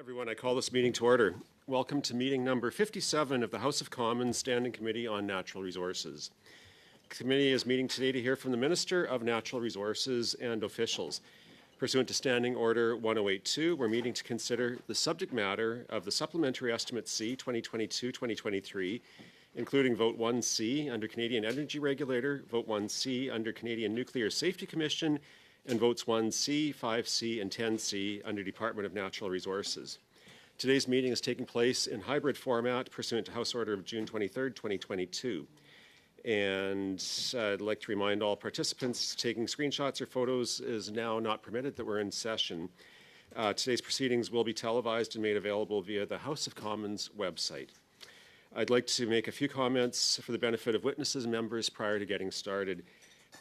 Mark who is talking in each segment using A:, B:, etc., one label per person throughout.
A: Everyone, I call this meeting to order. Welcome to meeting number 57 of the House of Commons Standing Committee on Natural Resources. The committee is meeting today to hear from the Minister of Natural Resources and officials. Pursuant to Standing Order 1082, we're meeting to consider the subject matter of the Supplementary Estimate C 2022-2023, including Vote 1C under Canadian Energy Regulator, Vote 1C under Canadian Nuclear Safety Commission, and Votes 1C, 5C, and 10C under Department of Natural Resources. Today's meeting is taking place in hybrid format pursuant to House Order of June 23, 2022. And I'd like to remind all participants taking screenshots or photos is now not permitted, that we're in session. Today's proceedings will be televised and made available via the House of Commons website. I'd like to make a few comments for the benefit of witnesses and members prior to getting started.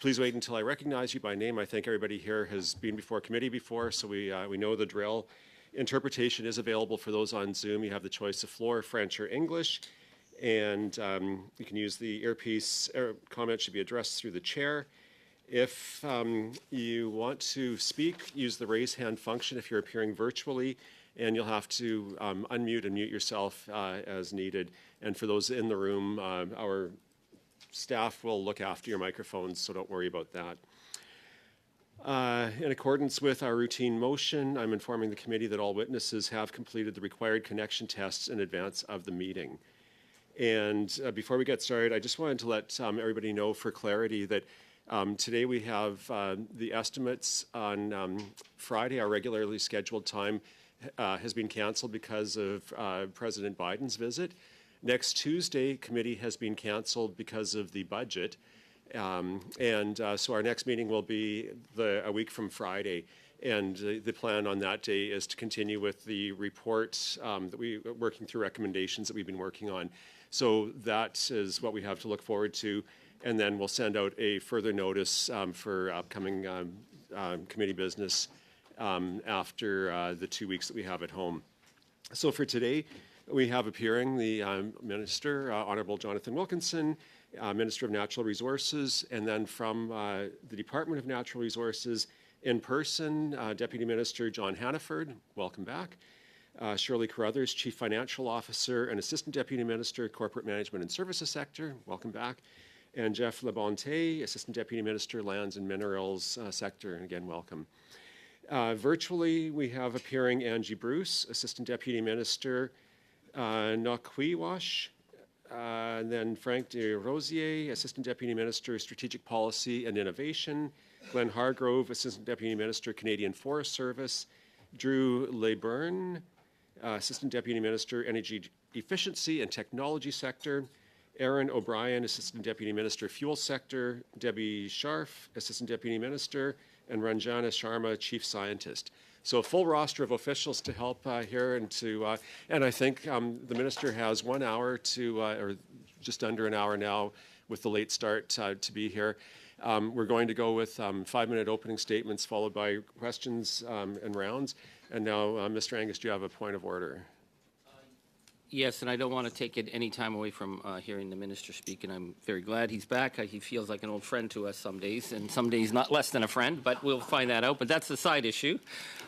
A: Please wait until I recognize you by name. I think everybody here has been before committee before, so we know the drill. Interpretation is available for those on Zoom. You have the choice of floor, French, or English. And you can use the earpiece. Comments should be addressed through the chair. If you want to speak, use the raise hand function if you're appearing virtually, and you'll have to unmute and mute yourself as needed. And for those in the room, our staff will look after your microphones, so don't worry about that. In accordance with our routine motion, I'm informing the committee that all witnesses have completed the required connection tests in advance of the meeting. And before we get started, I just wanted to let everybody know for clarity that today we have the estimates on Friday. Our regularly scheduled time has been canceled because of President Biden's visit. Next Tuesday, committee has been canceled because of the budget. So our next meeting will be a week from Friday. And the plan on that day is to continue with the report that we're working through recommendations that we've been working on. So that is what we have to look forward to. And then we'll send out a further notice for upcoming committee business after the 2 weeks that we have at home. So for today, we have appearing the Minister, Honourable Jonathan Wilkinson, Minister of Natural Resources, and then from the Department of Natural Resources in person, Deputy Minister John Hannaford, welcome back. Shirley Carruthers, Chief Financial Officer and Assistant Deputy Minister, Corporate Management and Services Sector, welcome back. And Jeff Labonte, Assistant Deputy Minister, Lands and Minerals Sector, and again, welcome. Virtually, we have appearing Angie Bruce, Assistant Deputy Minister, Nakwiwash, and then Frank de Rosier, Assistant Deputy Minister, Strategic Policy and Innovation, Glenn Hargrove, Assistant Deputy Minister, Canadian Forest Service, Drew Leyburn, Assistant Deputy Minister, Energy Efficiency and Technology Sector, Aaron O'Brien, Assistant Deputy Minister, Fuel Sector, Debbie Scharf, Assistant Deputy Minister, and Ranjana Sharma, Chief Scientist. So a full roster of officials to help here and I think the Minister has 1 hour or just under an hour now with the late start to be here. We're going to go with 5-minute opening statements followed by questions and rounds. And now, Mr. Angus, do you have a point of order?
B: Yes, and I don't want to take any time away from hearing the Minister speak, and I'm very glad he's back. He feels like an old friend to us some days, and some days not less than a friend, but we'll find that out. But that's the side issue.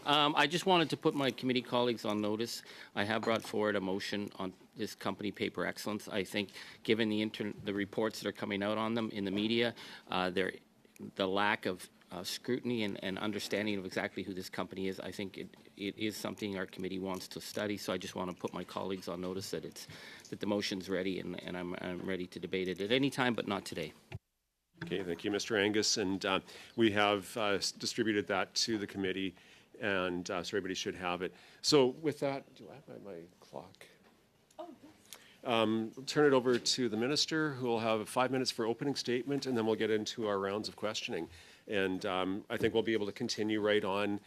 B: I just wanted to put my committee colleagues on notice. I have brought forward a motion on this company, Paper Excellence. I think given the reports that are coming out on them in the media, the lack of scrutiny and understanding of exactly who this company is, I think it is something our committee wants to study. So I just want to put my colleagues on notice that the motion's ready, and I'm ready to debate it at any time, but not today.
A: Okay, thank you, Mr. Angus. And we have distributed that to the committee, and so everybody should have it. So with that, do I have my clock? Turn it over to the Minister, who will have 5 minutes for opening statement, and then we'll get into our rounds of questioning. And I think we'll be able to continue right on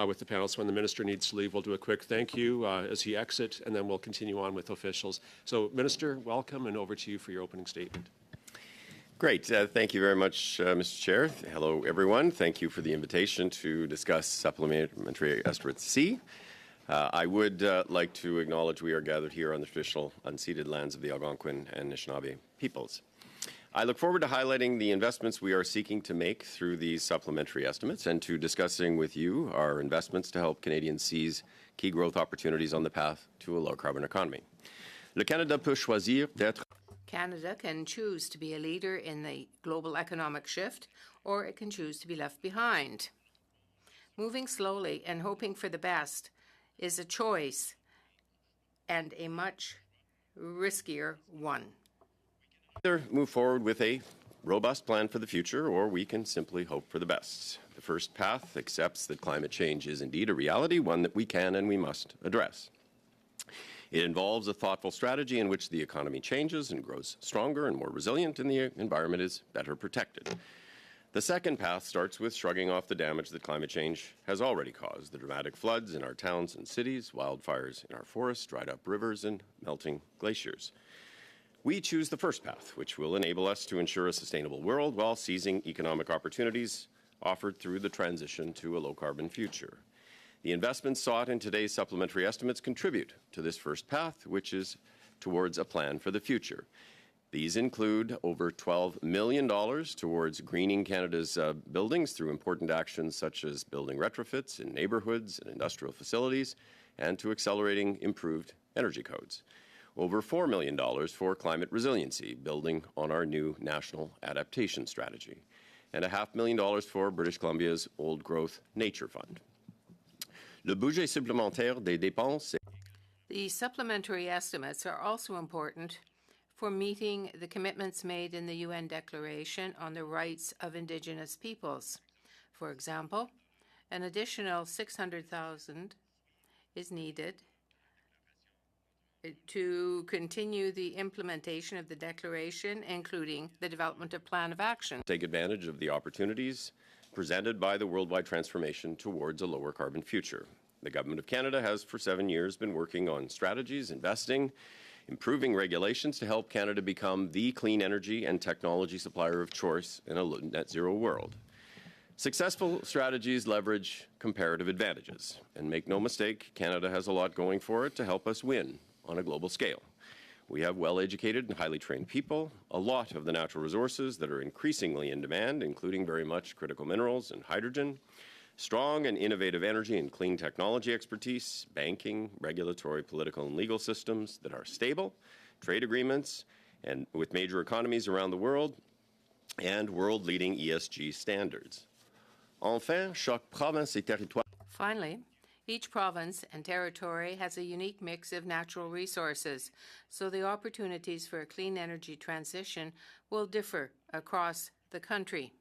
A: with the panel. So when the Minister needs to leave, we'll do a quick thank you as he exits, and then we'll continue on with officials. So, Minister, welcome, and over to you for your opening statement.
C: Great. Thank you very much, Mr. Chair. Hello, everyone. Thank you for the invitation to discuss Supplementary Estimate C. I would like to acknowledge we are gathered here on the traditional unceded lands of the Algonquin and Anishinaabe peoples. I look forward to highlighting the investments we are seeking to make through these supplementary estimates and to discussing with you our investments to help Canadians seize key growth opportunities on the path to a low-carbon economy. Le Canada peut choisir d'être
D: Canada can choose to be a leader in the global economic shift, or it can choose to be left behind. Moving slowly and hoping for the best is a choice, and a much riskier one.
C: Either move forward with a robust plan for the future, or we can simply hope for the best. The first path accepts that climate change is indeed a reality, one that we can and we must address. It involves a thoughtful strategy in which the economy changes and grows stronger and more resilient, and the environment is better protected. The second path starts with shrugging off the damage that climate change has already caused: the dramatic floods in our towns and cities, wildfires in our forests, dried up rivers, and melting glaciers. We choose the first path, which will enable us to ensure a sustainable world while seizing economic opportunities offered through the transition to a low-carbon future. The investments sought in today's supplementary estimates contribute to this first path, which is towards a plan for the future. These include over $12 million towards greening Canada's buildings through important actions such as building retrofits in neighbourhoods and industrial facilities, and to accelerating improved energy codes. Over $4 million for climate resiliency, building on our new national adaptation strategy, and $500,000 for British Columbia's Old Growth Nature Fund. Le budget supplémentaire des dépenses.
D: The supplementary estimates are also important for meeting the commitments made in the UN Declaration on the Rights of Indigenous Peoples. For example, an additional $600,000 is needed to continue the implementation of the Declaration, including the development of Plan of Action.
C: Take advantage of the opportunities presented by the worldwide transformation towards a lower carbon future. The Government of Canada has for 7 years been working on strategies, investing, improving regulations to help Canada become the clean energy and technology supplier of choice in a net zero world. Successful strategies leverage comparative advantages. And make no mistake, Canada has a lot going for it to help us win on a global scale. We have well-educated and highly trained people, a lot of the natural resources that are increasingly in demand, including very much critical minerals and hydrogen, strong and innovative energy and clean technology expertise, banking, regulatory, political, and legal systems that are stable, trade agreements and with major economies around the world, and world-leading ESG standards. Enfin, chaque province et territoire.
D: Finally, each province and territory has a unique mix of natural resources, so the opportunities for a clean energy transition will differ across the country.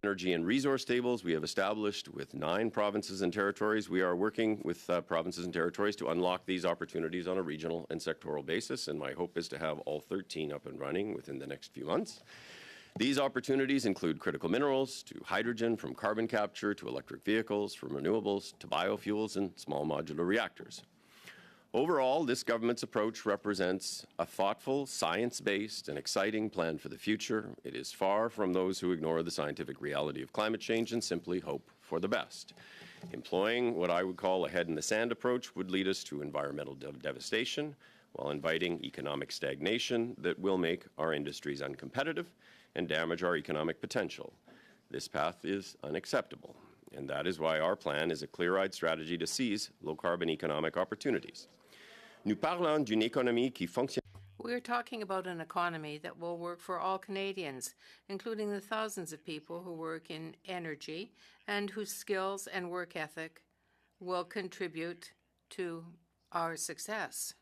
C: Energy and resource tables we have established with 9 provinces and territories. We are working with provinces and territories to unlock these opportunities on a regional and sectoral basis, and my hope is to have all 13 up and running within the next few months. These opportunities include critical minerals, to hydrogen from carbon capture, to electric vehicles, from renewables, to biofuels and small modular reactors. Overall, this government's approach represents a thoughtful, science-based, and exciting plan for the future. It is far from those who ignore the scientific reality of climate change and simply hope for the best. Employing what I would call a head-in-the-sand approach would lead us to environmental devastation, while inviting economic stagnation that will make our industries uncompetitive and damage our economic potential. This path is unacceptable, and that is why our plan is a clear-eyed strategy to seize low-carbon economic opportunities. Nous parlons d'une économie qui fonctionne.
D: We're talking about an economy that will work for all Canadians, including the thousands of people who work in energy and whose skills and work ethic will contribute to our success.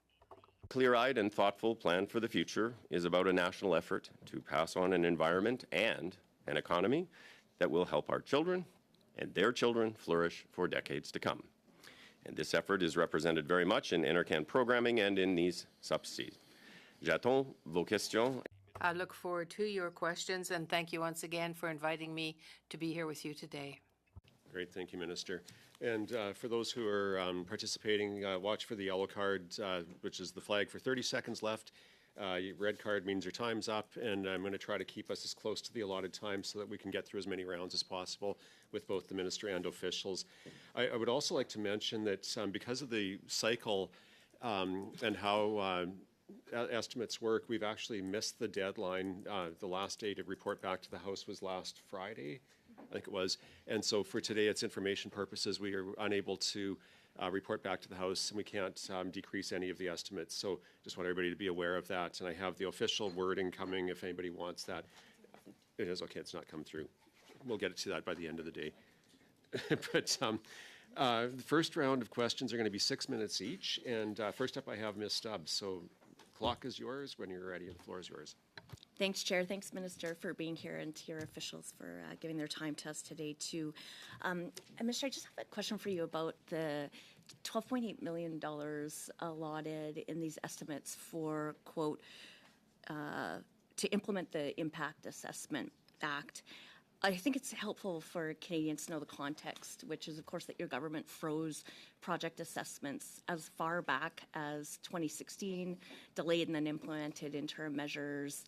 C: Clear-eyed and thoughtful plan for the future is about a national effort to pass on an environment and an economy that will help our children and their children flourish for decades to come. And this effort is represented very much in NRCan programming and in these subsidies. J'attends vos questions.
D: I look forward to your questions, and thank you once again for inviting me to be here with you today.
A: Great, thank you, Minister. And for those who are participating, watch for the yellow card, which is the flag for 30 seconds left. Red card means your time's up, and I'm going to try to keep us as close to the allotted time so that we can get through as many rounds as possible with both the Minister and officials. I would also like to mention that because of the cycle and how estimates work. We've actually missed the deadline. The last day to report back to the House was last Friday, I think it was. And so for today, it's information purposes. We are unable to report back to the House, and we can't decrease any of the estimates. So just want everybody to be aware of that. And I have the official wording coming if anybody wants that. It is okay, it's not come through. We'll get to that by the end of the day. But the first round of questions are going to be 6 minutes each. And first up, I have Ms. Stubbs. So clock is yours. When you're ready, the floor is yours.
E: Thanks, Chair. Thanks, Minister, for being here, and to your officials for giving their time to us today, too. And Minister, I just have a question for you about the $12.8 million allotted in these estimates for, quote, to implement the Impact Assessment Act. I think it's helpful for Canadians to know the context, which is, of course, that your government froze project assessments as far back as 2016, delayed and then implemented interim measures,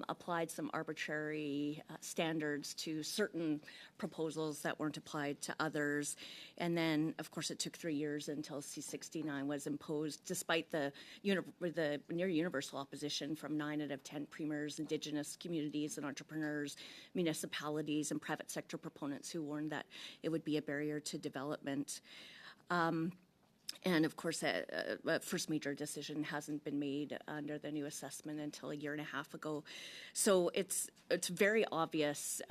E: applied some arbitrary standards to certain proposals that weren't applied to others. And then, of course, it took 3 years until C-69 was imposed, despite the near universal opposition from 9 out of 10 premiers, Indigenous communities and entrepreneurs, municipalities, and private sector proponents who warned that it would be a barrier to development. And of course, a first major decision hasn't been made under the new assessment until a year and a half ago. So it's very obvious,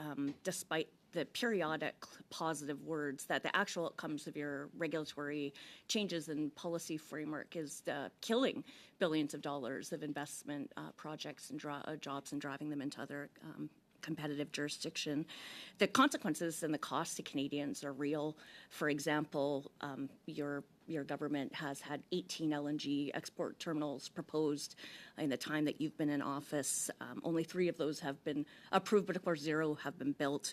E: despite the periodic positive words, that the actual outcomes of your regulatory changes and policy framework is killing billions of dollars of investment projects and jobs and driving them into other competitive jurisdiction. The consequences and the costs to Canadians are real. For example, your government has had 18 LNG export terminals proposed in the time that you've been in office. Only 3 of those have been approved, but of course 0 have been built,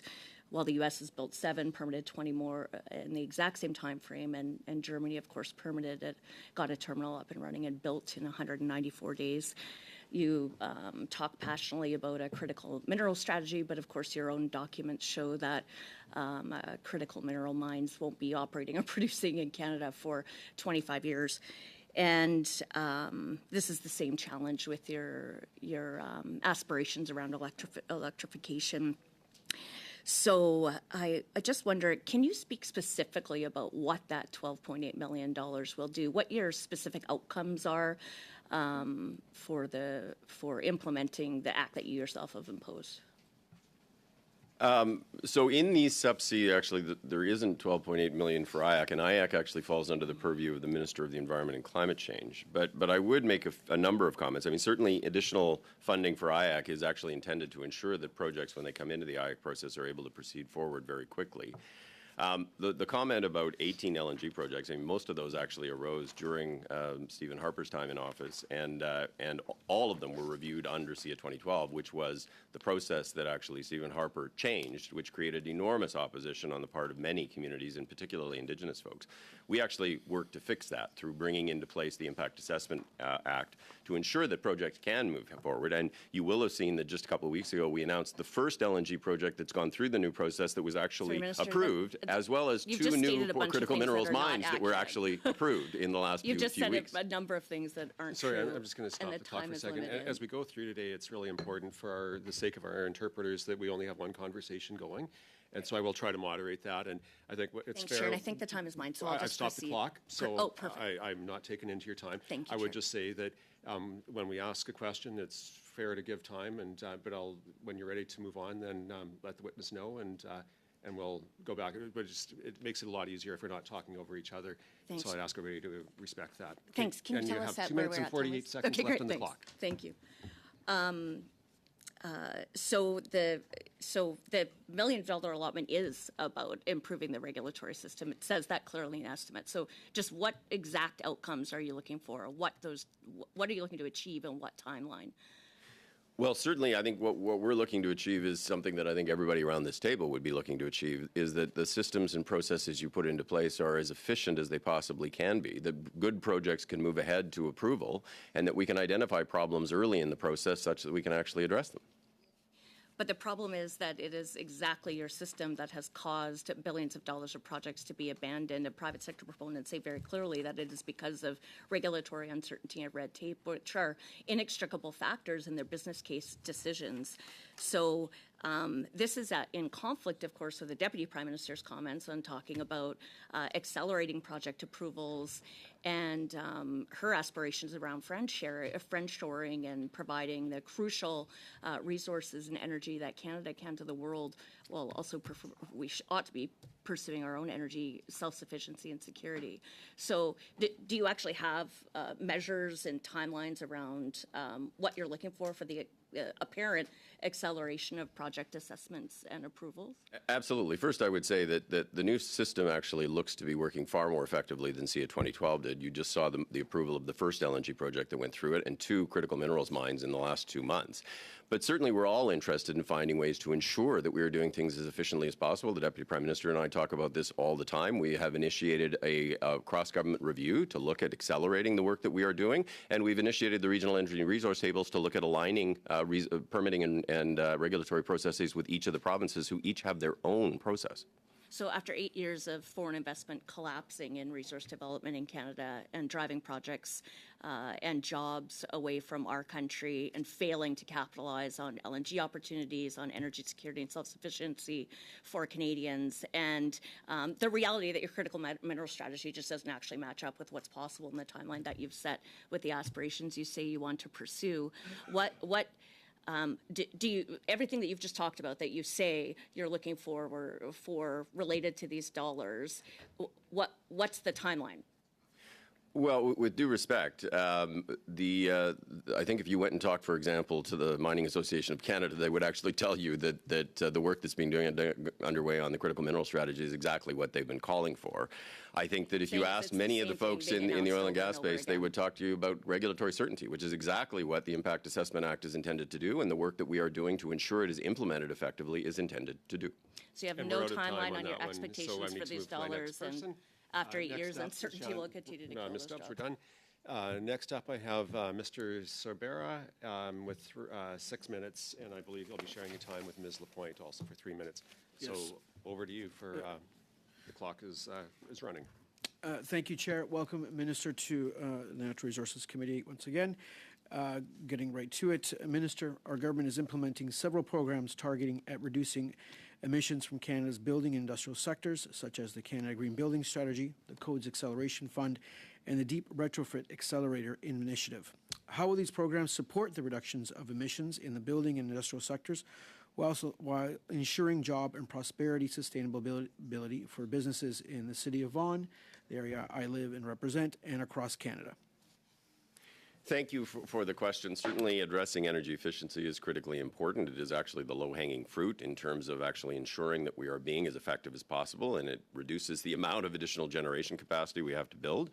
E: while the U.S. has built 7, permitted 20 more in the exact same time frame, and Germany, of course, permitted it, got a terminal up and running and built in 194 days. You talk passionately about a critical mineral strategy, but of course your own documents show that critical mineral mines won't be operating or producing in Canada for 25 years. And this is the same challenge with your aspirations around electrification. So I just wonder, can you speak specifically about what that $12.8 million will do, what your specific outcomes are for implementing the act that you yourself have imposed?
C: So in these subsea, actually, there isn't 12.8 million for IAC, and IAC actually falls under the purview of the Minister of the Environment and Climate Change. But I would make a number of comments. I mean, certainly additional funding for IAC is actually intended to ensure that projects, when they come into the IAC process, are able to proceed forward very quickly. The comment about 18 LNG projects, I mean, most of those actually arose during Stephen Harper's time in office, and all of them were reviewed under SIA 2012, which was the process that actually Stephen Harper changed, which created enormous opposition on the part of many communities, and particularly Indigenous folks. We actually worked to fix that through bringing into place the Impact Assessment Act to ensure that projects can move forward. And you will have seen that just a couple of weeks ago, we announced the first LNG project that's gone through the new process that was actually approved, as well as 2 new critical minerals mines that were actually approved in the last few weeks.
E: You've just said a number of things that aren't true.
A: Sorry, I'm just going to stop the talk for a second. As we go through today, it's really important for the sake of our interpreters that we only have one conversation going. And so I will try to moderate that. And I think it's
E: Thanks,
A: fair.
E: Chair, and I think the time is mine, so I'll just
A: I've stopped the clock, so I'm not taking into your time.
E: Thank you,
A: I would
E: Chair.
A: just say that when we ask a question, it's fair to give time. And but when you're ready to move on, then let the witness know, and we'll go back. But it makes it a lot easier if we're not talking over each other.
E: Thanks.
A: So I'd ask everybody to respect that.
E: Thanks. Can you tell us
A: have 2
E: where
A: minutes
E: we're
A: and
E: at,
A: 48 seconds left on the clock.
E: Thank you. So the $1 million allotment is about improving the regulatory system. It says that clearly in estimate. So just what exact outcomes are you looking for? What are you looking to achieve and what timeline?
C: Well, certainly, I think what we're looking to achieve is something that I think everybody around this table would be looking to achieve, is that the systems and processes you put into place are as efficient as they possibly can be, that good projects can move ahead to approval, and that we can identify problems early in the process such that we can actually address them.
E: But the problem is that it is exactly your system that has caused billions of dollars of projects to be abandoned. And private sector proponents say very clearly that it is because of regulatory uncertainty and red tape, which are inextricable factors in their business case decisions. So this is in conflict, of course, with the Deputy Prime Minister's comments on talking about accelerating project approvals and her aspirations around friendshoring and providing the crucial resources and energy that Canada can to the world, while also ought to be pursuing our own energy self-sufficiency and security. So do you actually have measures and timelines around what you're looking for the apparent acceleration of project assessments and approvals?
C: Absolutely. First, I would say that the new system actually looks to be working far more effectively than SIA 2012 did. You just saw the approval of the first LNG project that went through it and 2 critical minerals mines in the last 2 months. But certainly we're all interested in finding ways to ensure that we are doing things as efficiently as possible. The Deputy Prime Minister and I talk about this all the time. We have initiated a cross-government review to look at accelerating the work that we are doing, and we've initiated the regional energy resource tables to look at aligning permitting and regulatory processes with each of the provinces who each have their own process.
E: So after 8 years of foreign investment collapsing in resource development in Canada and driving projects and jobs away from our country and failing to capitalize on LNG opportunities, on energy security and self-sufficiency for Canadians, and the reality that your critical mineral strategy just doesn't actually match up with what's possible in the timeline that you've set with the aspirations you say you want to pursue, do you, everything that you've just talked about that you say you're looking for related to these dollars, what's the timeline?
C: Well, with due respect, I think if you went and talked, for example, to the Mining Association of Canada, they would actually tell you that the work that's being underway on the critical mineral strategy is exactly what they've been calling for. I think that if you asked many of the folks in the oil and gas space, they would talk to you about regulatory certainty, which is exactly what the Impact Assessment Act is intended to do, and the work that we are doing to ensure it is implemented effectively is intended to do.
E: So you have no timeline on your expectations for these dollars, and after 8 years, uncertainty will continue to kill those jobs.
A: We're done. Next up, I have Mr. Sorbera with 6 minutes, and I believe he'll be sharing your time with Ms. Lapointe also for 3 minutes.
F: Yes.
A: So over to you for the clock is running.
F: Thank you, Chair. Welcome, Minister, to the Natural Resources Committee once again. Getting right to it, Minister, our government is implementing several programs targeting at reducing emissions from Canada's building and industrial sectors, such as the Canada Green Building Strategy, the Codes Acceleration Fund, and the Deep Retrofit Accelerator Initiative. How will these programs support the reductions of emissions in the building and industrial sectors while ensuring job and prosperity sustainability for businesses in the City of Vaughan, the area I live and represent, and across Canada?
C: Thank you for the question. Certainly addressing energy efficiency is critically important. It is actually the low-hanging fruit in terms of actually ensuring that we are being as effective as possible, and it reduces the amount of additional generation capacity we have to build.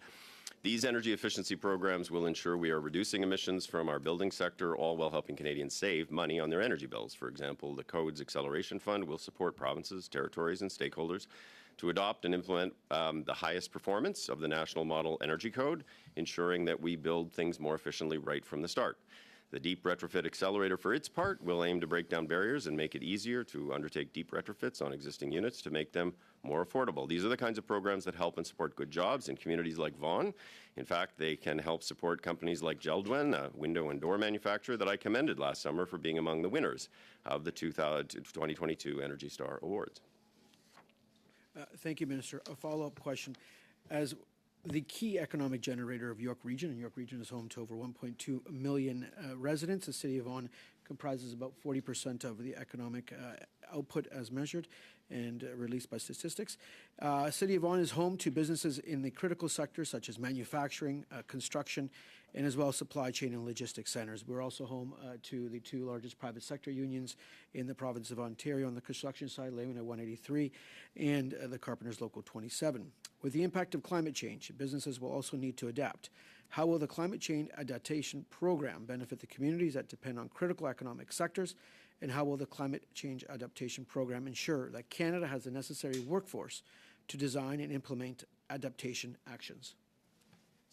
C: These energy efficiency programs will ensure we are reducing emissions from our building sector, all while helping Canadians save money on their energy bills. For example, the Codes Acceleration Fund will support provinces, territories, and stakeholders to adopt and implement the highest performance of the National Model Energy Code, ensuring that we build things more efficiently right from the start. The Deep Retrofit Accelerator, for its part, will aim to break down barriers and make it easier to undertake deep retrofits on existing units to make them more affordable. These are the kinds of programs that help and support good jobs in communities like Vaughan. In fact, they can help support companies like Geldwin, a window and door manufacturer that I commended last summer for being among the winners of the 2022 Energy Star Awards.
F: Thank you, Minister. A follow-up question. As the key economic generator of York Region, and York Region is home to over 1.2 million residents, the City of Vaughan comprises about 40% of the economic output as measured and released by statistics. City of Vaughan is home to businesses in the critical sectors such as manufacturing, construction, and as well as supply chain and logistics centres. We're also home to the 2 largest private sector unions in the province of Ontario on the construction side, Layman 183 and the Carpenters Local 27. With the impact of climate change, businesses will also need to adapt. How will the Climate Change Adaptation Program benefit the communities that depend on critical economic sectors? And how will the Climate Change Adaptation Program ensure that Canada has the necessary workforce to design and implement adaptation actions?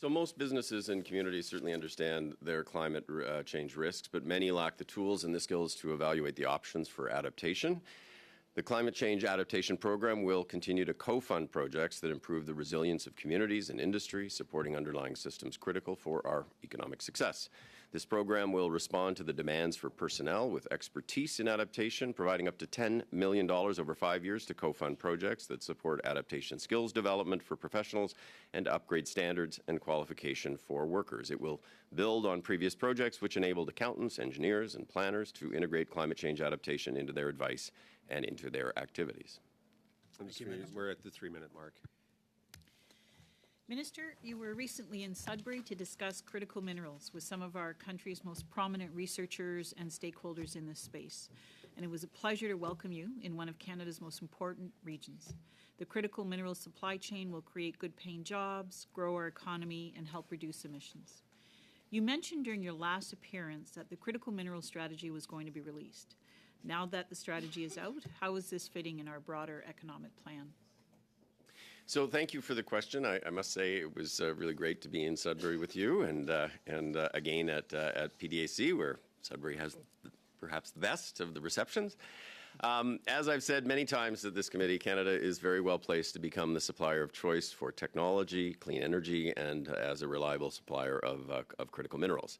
C: So most businesses and communities certainly understand their climate change risks, but many lack the tools and the skills to evaluate the options for adaptation. The Climate Change Adaptation Program will continue to co-fund projects that improve the resilience of communities and industry, supporting underlying systems critical for our economic success. This program will respond to the demands for personnel with expertise in adaptation, providing up to $10 million over 5 years to co-fund projects that support adaptation skills development for professionals and upgrade standards and qualification for workers. It will build on previous projects which enabled accountants, engineers, and planners to integrate climate change adaptation into their advice and into their activities.
A: We're at the 3-minute mark.
G: Minister, you were recently in Sudbury to discuss critical minerals with some of our country's most prominent researchers and stakeholders in this space. And it was a pleasure to welcome you in one of Canada's most important regions. The critical minerals supply chain will create good-paying jobs, grow our economy, and help reduce emissions. You mentioned during your last appearance that the critical minerals strategy was going to be released. Now that the strategy is out, how is this fitting in our broader economic plan?
C: So thank you for the question. I must say it was really great to be in Sudbury with you and again at PDAC, where Sudbury has perhaps the best of the receptions. As I've said many times at this committee, Canada is very well placed to become the supplier of choice for technology, clean energy, and as a reliable supplier of critical minerals.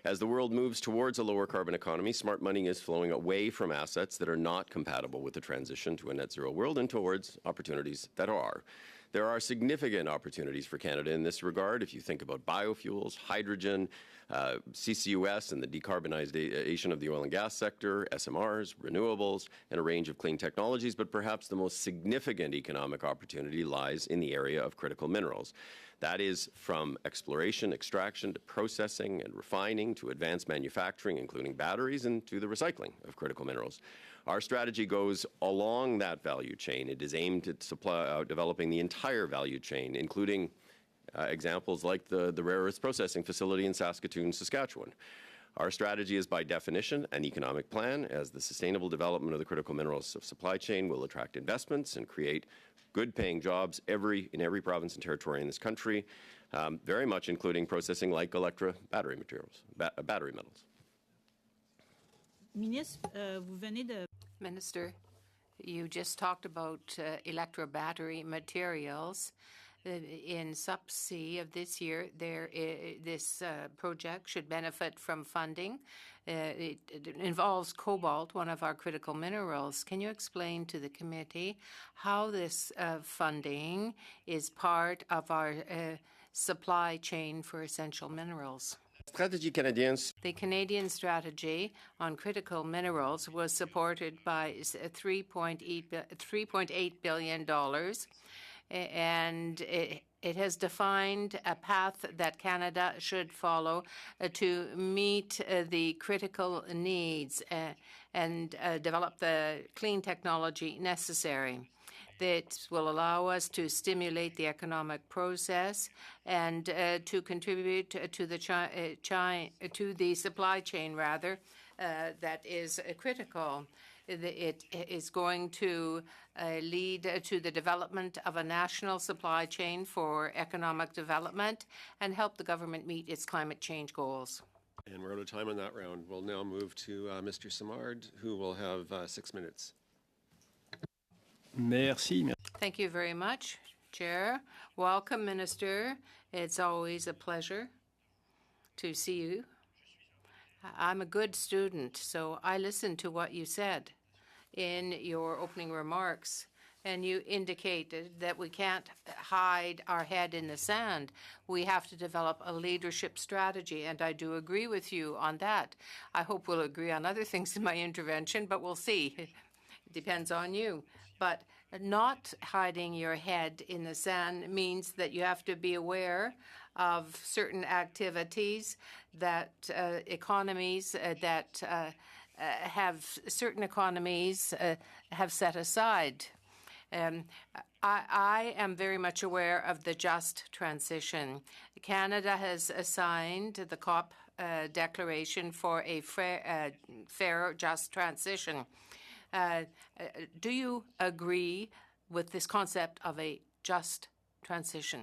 C: As the world moves towards a lower carbon economy, smart money is flowing away from assets that are not compatible with the transition to a net zero world and towards opportunities that are. There are significant opportunities for Canada in this regard. If you think about biofuels, hydrogen, CCUS and the decarbonization of the oil and gas sector, SMRs, renewables, and a range of clean technologies, but perhaps the most significant economic opportunity lies in the area of critical minerals. That is from exploration, extraction, to processing and refining, to advanced manufacturing, including batteries, and to the recycling of critical minerals. Our strategy goes along that value chain. It is aimed at developing the entire value chain, including examples like the rare earths processing facility in Saskatoon, Saskatchewan. Our strategy is by definition an economic plan, as the sustainable development of the critical minerals supply chain will attract investments and create good-paying jobs in every province and territory in this country, very much including processing like battery metals.
D: Minister, you just talked about battery materials. In Sub-C of this year, this project should benefit from funding. It involves cobalt, one of our critical minerals. Can you explain to the committee how this funding is part of our supply chain for essential minerals? The Canadian strategy on critical minerals was supported by $3.8 billion. And it has defined a path that Canada should follow to meet the critical needs and develop the clean technology necessary. That will allow us to stimulate the economic process and to contribute to the supply chain, that is critical. It is going to lead to the development of a national supply chain for economic development and help the government meet its climate change goals.
A: And we're out of time on that round. We'll now move to Mr. Simard, who will have 6 minutes.
H: Merci.
D: Thank you very much, Chair. Welcome, Minister. It's always a pleasure to see you. I'm a good student, so I listened to what you said in your opening remarks, and you indicated that we can't hide our head in the sand. We have to develop a leadership strategy, and I do agree with you on that. I hope we'll agree on other things in my intervention, but we'll see. It depends on you. But not hiding your head in the sand means that you have to be aware of certain activities that economies that have set aside. I am very much aware of the just transition. Canada has signed the COP declaration for a fair, just transition. Do you agree with this concept of a just transition?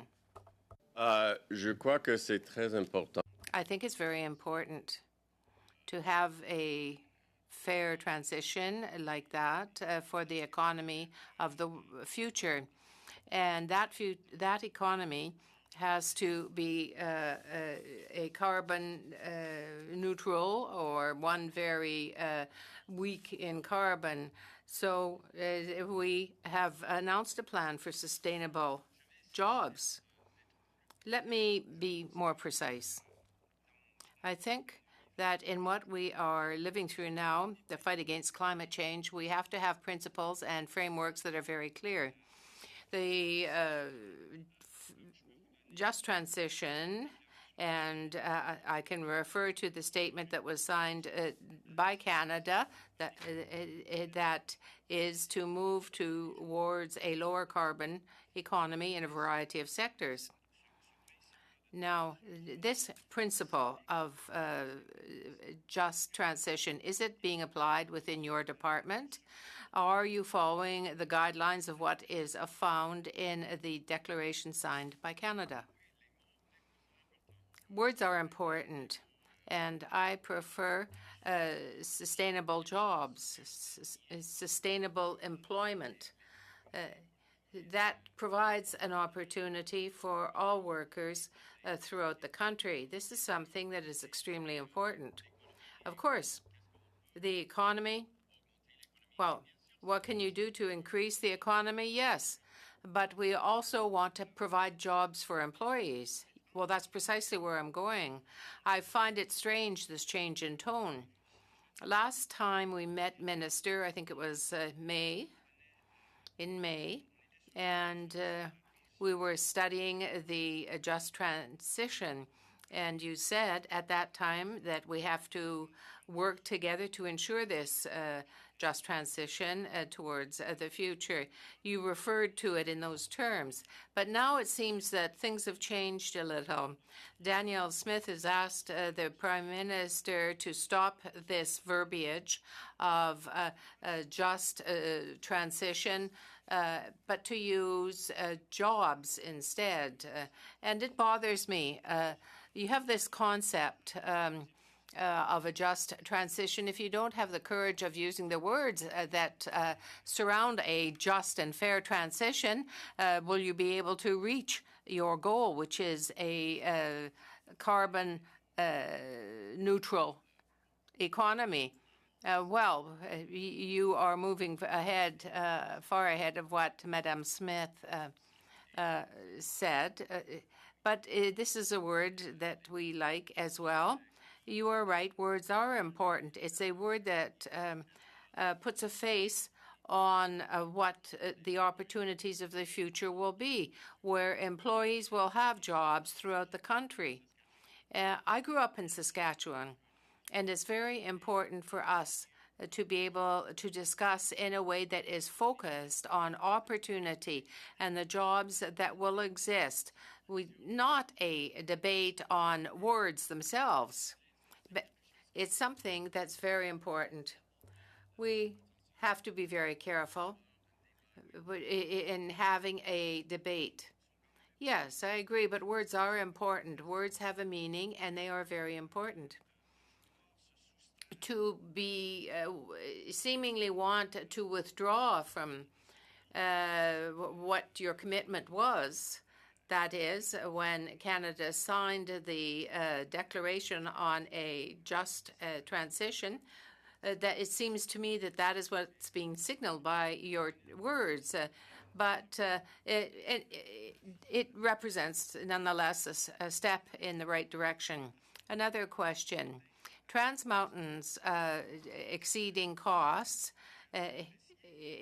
C: Je crois que c'est très important.
D: I think it's very important to have a fair transition like that for the economy of the future. And that economy has to be a carbon neutral or one very weak in carbon. So we have announced a plan for sustainable jobs. Let me be more precise. I think that in what we are living through now, the fight against climate change, we have to have principles and frameworks that are very clear. The just transition, and I can refer to the statement that was signed by Canada that is to move towards a lower carbon economy in a variety of sectors. Now, this principle of just transition, is it being applied within your department? Are you following the guidelines of what is found in the declaration signed by Canada? Words are important, and I prefer sustainable jobs, sustainable employment. That provides an opportunity for all workers throughout the country. This is something that is extremely important. Of course, the economy, well, what can you do to increase the economy? Yes, but we also want to provide jobs for employees. Well, that's precisely where I'm going. I find it strange, this change in tone. Last time we met, Minister, I think it was in May, and we were studying the just transition. And you said at that time that we have to work together to ensure this just transition towards the future. You referred to it in those terms. But now it seems that things have changed a little. Danielle Smith has asked the Prime Minister to stop this verbiage of just transition, but to use jobs instead. And it bothers me. You have this concept of a just transition. If you don't have the courage of using the words that surround a just and fair transition, will you be able to reach your goal, which is a carbon neutral economy? You are moving ahead, far ahead of what Madame Smith said. But this is a word that we like as well. You are right, words are important. It's a word that puts a face on what the opportunities of the future will be, where employees will have jobs throughout the country. I grew up in Saskatchewan, and it's very important for us to be able to discuss in a way that is focused on opportunity and the jobs that will exist. Not a debate on words themselves, but it's something that's very important. We have to be very careful in having a debate. Yes, I agree, but words are important. Words have a meaning, and they are very important. To be seemingly want to withdraw from what your commitment was, that is, when Canada signed the declaration on a just transition, that it seems to me that that is what's being signaled by your words. But it represents, nonetheless, a step in the right direction. Another question. Trans Mountain's exceeding costs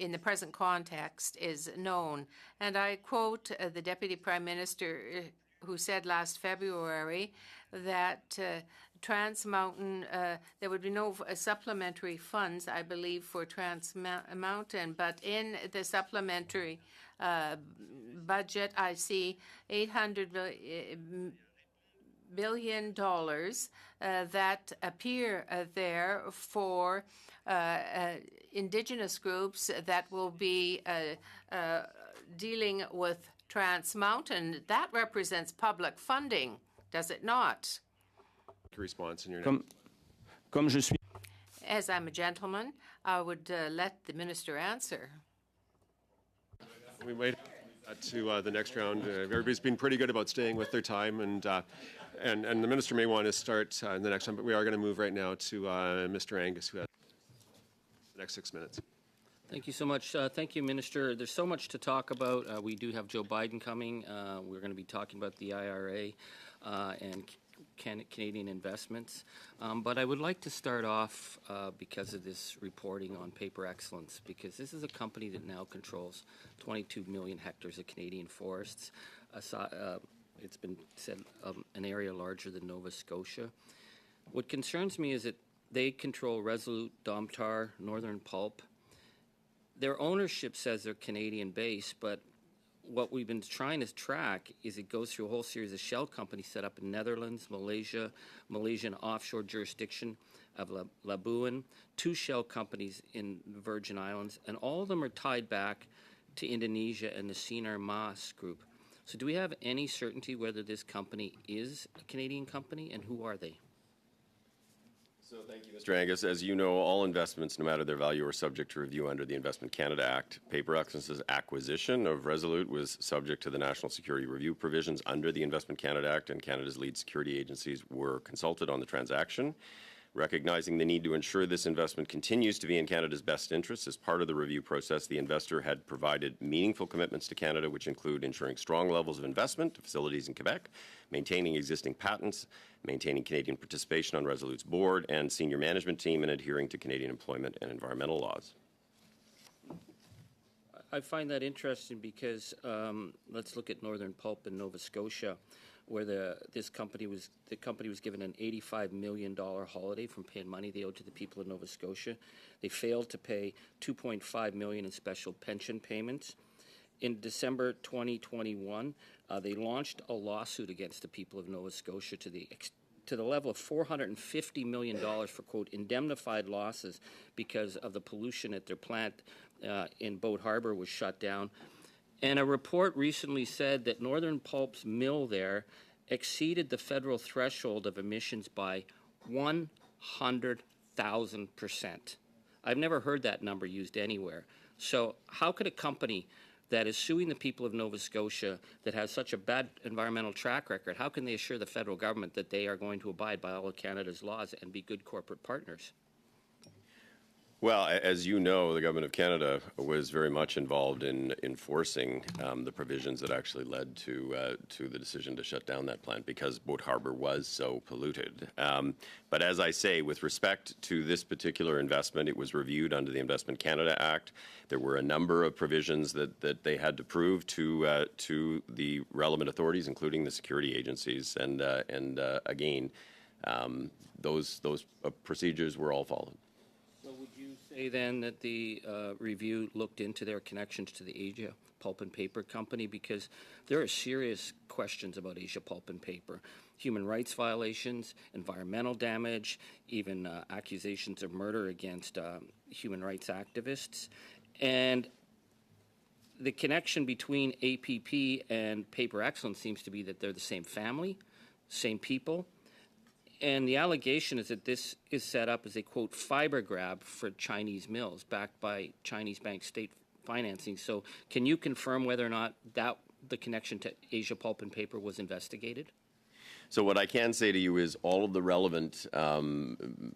D: in the present context is known. And I quote the Deputy Prime Minister who said last February that Trans Mountain, there would be no supplementary funds, I believe, for Trans Mountain. But in the supplementary budget, I see $800 billion that appear there for Indigenous groups that will be dealing with Trans Mountain, that represents public funding, does it not?
A: Response in your name.
H: Comme je suis
D: As I'm a gentleman, I would let the minister answer.
A: We might to the next round. Everybody's been pretty good about staying with their time, and the minister may want to start in the next one, but we are going to move right now to Mr. Angus, who has the next 6 minutes.
B: Thank you so much. Thank you, Minister. There's so much to talk about. We do have Joe Biden coming. We're going to be talking about the IRA and Canadian investments. But I would like to start off because of this reporting on Paper Excellence, because this is a company that now controls 22 million hectares of Canadian forests. It's been said an area larger than Nova Scotia. What concerns me is that they control Resolute, Domtar, Northern Pulp. Their ownership says they're Canadian-based, but what we've been trying to track is it goes through a whole series of shell companies set up in Netherlands, Malaysian offshore jurisdiction of Labuan, 2 shell companies in the Virgin Islands, and all of them are tied back to Indonesia and the Sinar Mas group. So do we have any certainty whether this company is a Canadian company, and who are they?
C: So thank you, Mr. Angus. As you know, all investments, no matter their value, are subject to review under the Investment Canada Act. Paper Excellence's acquisition of Resolute was subject to the national security review provisions under the Investment Canada Act, and Canada's lead security agencies were consulted on the transaction. Recognizing the need to ensure this investment continues to be in Canada's best interests, as part of the review process, the investor had provided meaningful commitments to Canada, which include ensuring strong levels of investment to facilities in Quebec, maintaining existing patents, maintaining Canadian participation on Resolute's board and senior management team, and adhering to Canadian employment and environmental laws.
B: I find that interesting because let's look at Northern Pulp in Nova Scotia, where the company was given an $85 million holiday from paying money they owed to the people of Nova Scotia. They failed to pay $2.5 million in special pension payments. In December 2021, they launched a lawsuit against the people of Nova Scotia to the level of $450 million for, quote, indemnified losses because of the pollution at their plant in Boat Harbor was shut down. And a report recently said that Northern Pulp's mill there exceeded the federal threshold of emissions by 100,000%. I've never heard that number used anywhere. So how could a company that is suing the people of Nova Scotia that has such a bad environmental track record, how can they assure the federal government that they are going to abide by all of Canada's laws and be good corporate partners?
C: Well, as you know, the Government of Canada was very much involved in enforcing the provisions that actually led to the decision to shut down that plant because Boat Harbor was so polluted. But as I say, with respect to this particular investment, it was reviewed under the Investment Canada Act. There were a number of provisions that they had to prove to the relevant authorities, including the security agencies, and again, those procedures were all followed.
B: Say then that the review looked into their connections to the Asia Pulp and Paper Company, because there are serious questions about Asia Pulp and Paper. Human rights violations, environmental damage, even accusations of murder against human rights activists. And the connection between APP and Paper Excellence seems to be that they're the same family, same people. And the allegation is that this is set up as a, quote, fiber grab for Chinese mills backed by Chinese bank state financing. So can you confirm whether or not that the connection to Asia Pulp and Paper was investigated?
C: So what I can say to you is all of the relevant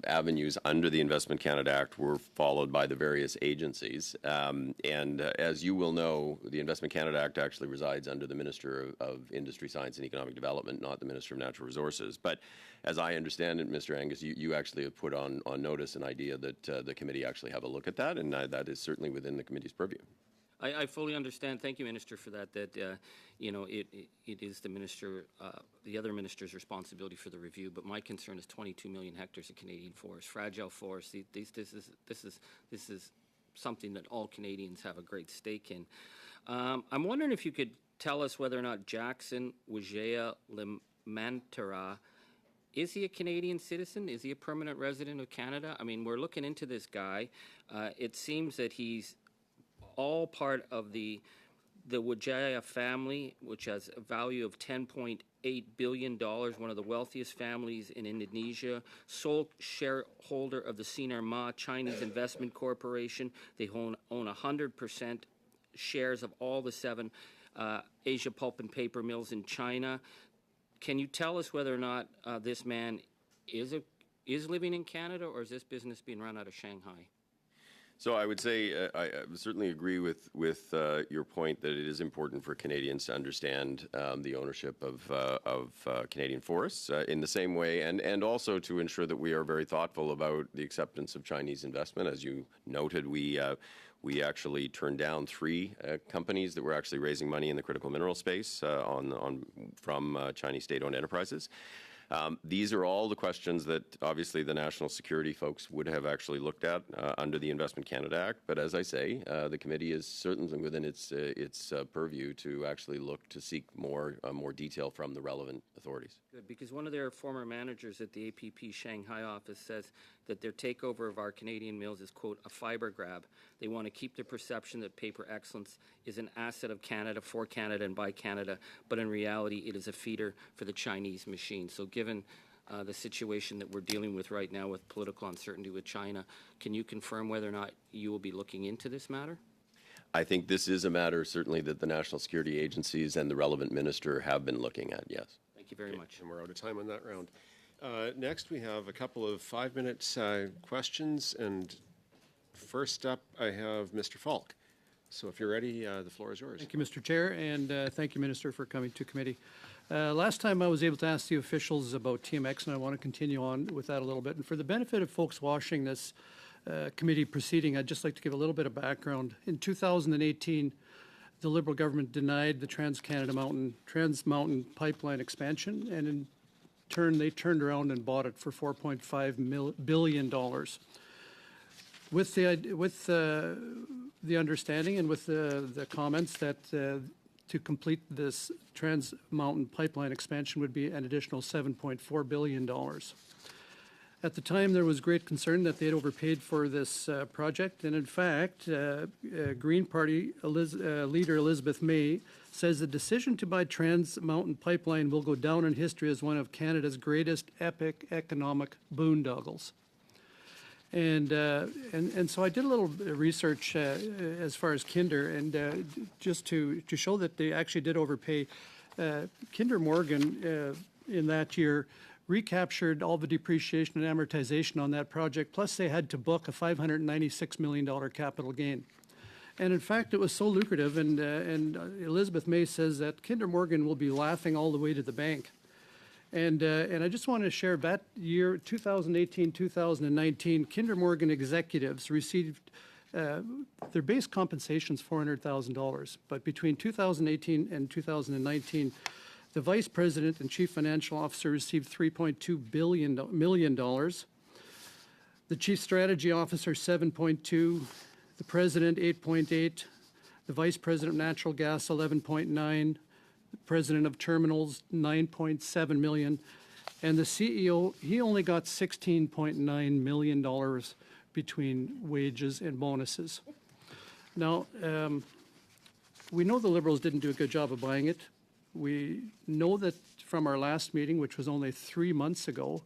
C: avenues under the Investment Canada Act were followed by the various agencies. And as you will know, the Investment Canada Act actually resides under the Minister of Industry, Science and Economic Development, not the Minister of Natural Resources. But as I understand it, Mr. Angus, you actually have put on notice an idea that the committee actually have a look at that, and that is certainly within the committee's purview.
B: I fully understand. Thank you, Minister, for that. That it is the minister, the other minister's responsibility for the review. But my concern is 22 million hectares of Canadian forest, fragile forests. This is something that all Canadians have a great stake in. I'm wondering if you could tell us whether or not Jackson Wijaya Limantara, is he a Canadian citizen? Is he a permanent resident of Canada? I mean, we're looking into this guy. It seems that he's all part of the the Wijaya family, which has a value of $10.8 billion, one of the wealthiest families in Indonesia, sole shareholder of the Sinar Ma Chinese Investment Corporation. They own 100% shares of all the 7 Asia pulp and paper mills in China. Can you tell us whether or not this man is living in Canada, or is this business being run out of Shanghai?
C: So I would say I certainly agree with your point that it is important for Canadians to understand the ownership of Canadian forests in the same way, and also to ensure that we are very thoughtful about the acceptance of Chinese investment. As you noted, we actually turned down 3 companies that were actually raising money in the critical mineral space from Chinese state-owned enterprises. These are all the questions that obviously the national security folks would have actually looked at under the Investment Canada Act. But as I say, the committee is certainly within its purview to actually look to seek more detail from the relevant authorities.
B: Good, because one of their former managers at the APP Shanghai office says that their takeover of our Canadian mills is, quote, a fiber grab. They want to keep the perception that paper excellence is an asset of Canada, for Canada, and by Canada, but in reality, it is a feeder for the Chinese machine. So given the situation that we're dealing with right now with political uncertainty with China, can you confirm whether or not you will be looking into this matter?
C: I think this is a matter certainly that the national security agencies and the relevant minister have been looking at, yes.
B: Thank you very much.
A: And we're out of time on that round. Next, we have a couple of 5-minute questions, and first up, I have Mr. Falk. So if you're ready, the floor is yours.
H: Thank you, Mr. Chair, and thank you, Minister, for coming to committee. Last time I was able to ask the officials about TMX, and I want to continue on with that a little bit. And for the benefit of folks watching this committee proceeding, I'd just like to give a little bit of background. In 2018, the Liberal government denied the Trans Mountain pipeline expansion, and in turn, they turned around and bought it for $4.5 billion. With the understanding and with the comments that to complete this Trans Mountain pipeline expansion would be an additional $7.4 billion. At the time, there was great concern that they had overpaid for this project, and in fact, Green Party leader Elizabeth May says the decision to buy Trans Mountain pipeline will go down in history as one of Canada's greatest epic economic boondoggles. And so I did a little research as far as Kinder, and just to show that they actually did overpay. Kinder Morgan in that year recaptured all the depreciation and amortization on that project, plus they had to book a $596 million capital gain. And in fact, it was so lucrative, and Elizabeth May says that Kinder Morgan will be laughing all the way to the bank. And I just want to share that year, 2018-2019, Kinder Morgan executives received their base compensations $400,000. But between 2018 and 2019, the vice president and chief financial officer received $3.2 million. The chief strategy officer, $7.2. The president, $8.8. The vice president of natural gas, $11.9. The president of terminals, $9.7 million. And the CEO, he only got $16.9 million between wages and bonuses. Now, we know the Liberals didn't do a good job of buying it. We know that from our last meeting, which was only 3 months ago,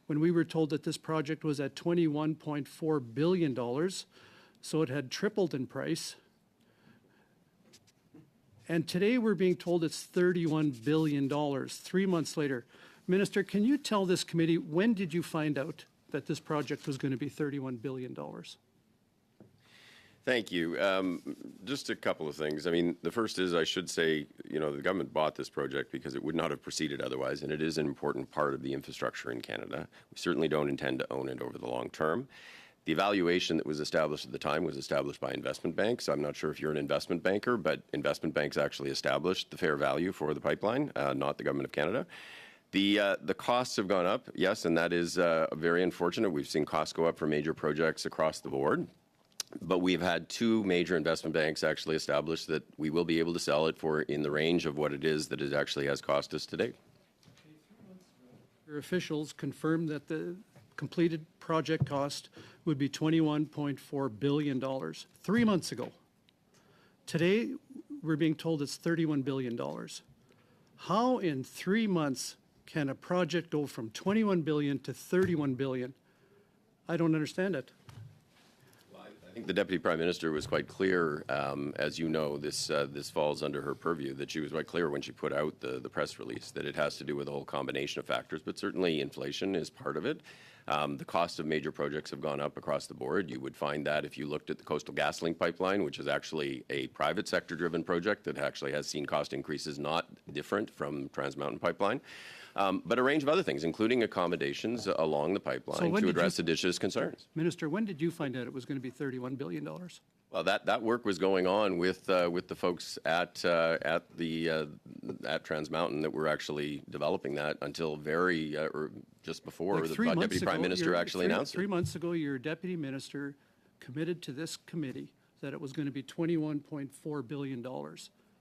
H: when we were told that this project was at $21.4 billion, so it had tripled in price. And today we're being told it's $31 billion, 3 months later. Minister, can you tell this committee, when did you find out that this project was going to be $31 billion?
C: Thank you. Just a couple of things. I mean, the first is I should say, the government bought this project because it would not have proceeded otherwise, and it is an important part of the infrastructure in Canada. We certainly don't intend to own it over the long term. The evaluation that was established at the time was established by investment banks. I'm not sure if you're an investment banker, but investment banks actually established the fair value for the pipeline, not the Government of Canada. The costs have gone up, yes, and that is very unfortunate. We've seen costs go up for major projects across the board. But we've had 2 major investment banks actually establish that we will be able to sell it for in the range of what it is that it actually has cost us today.
H: Your officials confirmed that the completed project cost would be $21.4 billion 3 months ago. Today, we're being told it's $31 billion. How in 3 months can a project go from 21 billion to 31 billion? I don't understand it.
C: I think the Deputy Prime Minister was quite clear, as you know, this falls under her purview, that she was quite clear when she put out the press release that it has to do with a whole combination of factors, but certainly inflation is part of it. The cost of major projects have gone up across the board. You would find that if you looked at the Coastal GasLink pipeline, which is actually a private sector-driven project that actually has seen cost increases not different from Trans Mountain Pipeline. But a range of other things, including accommodations along the pipeline to address Adish's concerns.
H: Minister, when did you find out it was going to be $31 billion?
C: Well, that work was going on with the folks at Trans Mountain that were actually developing that until very or just before
H: Like
C: the
H: 3 months
C: Deputy Prime
H: ago,
C: Minister actually announced it.
H: 3 months ago, your deputy minister committed to this committee that it was going to be $21.4 billion.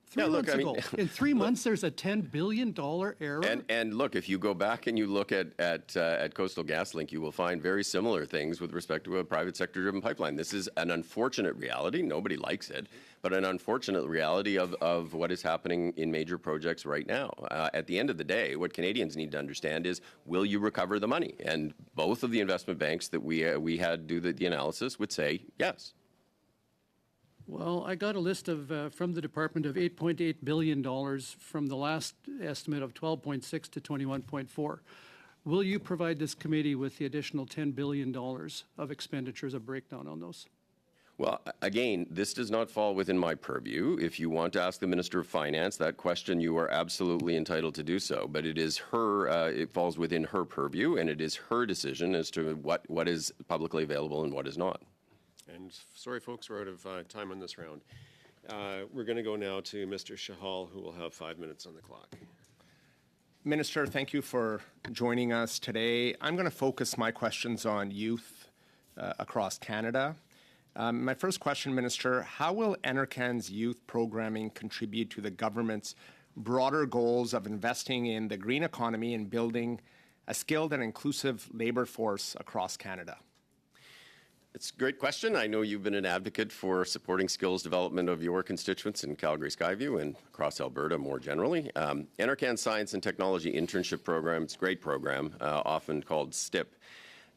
H: Three
C: Yeah, look,
H: months
C: I mean,
H: ago. In 3 months, there's a $10 billion error.
C: And look, if you go back and you look at Coastal GasLink, you will find very similar things with respect to a private sector-driven pipeline. This is an unfortunate reality. Nobody likes it, but an unfortunate reality of what is happening in major projects right now. At the end of the day, what Canadians need to understand is, will you recover the money? And both of the investment banks that we had do the analysis would say yes.
H: Well, I got a list of from the department of $8.8 billion from the last estimate of 12.6 to 21.4. Will you provide this committee with the additional $10 billion of expenditures, a breakdown on those?
C: Well, again, this does not fall within my purview. If you want to ask the Minister of Finance that question, you are absolutely entitled to do so. But it is her, it falls within her purview, and it is her decision as to what is publicly available and what is not.
A: And sorry, folks, we're out of time on this round. We're going to go now to Mr. Shahal, who will have 5 minutes on the clock.
I: Minister, thank you for joining us today. I'm going to focus my questions on youth across Canada. My first question, Minister, how will NRCan's youth programming contribute to the government's broader goals of investing in the green economy and building a skilled and inclusive labor force across Canada?
C: It's a great question. I know you've been an advocate for supporting skills development of your constituents in Calgary Skyview and across Alberta more generally. NRCan's Science and Technology Internship Program, it's a great program, often called STIP,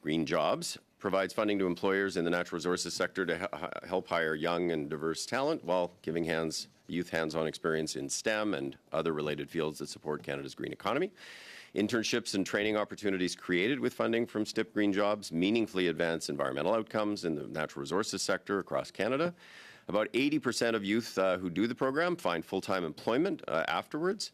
C: Green Jobs, provides funding to employers in the natural resources sector to help hire young and diverse talent while giving youth hands-on experience in STEM and other related fields that support Canada's green economy. Internships and training opportunities created with funding from STIP Green Jobs meaningfully advance environmental outcomes in the natural resources sector across Canada. About 80% of youth who do the program find full-time employment afterwards.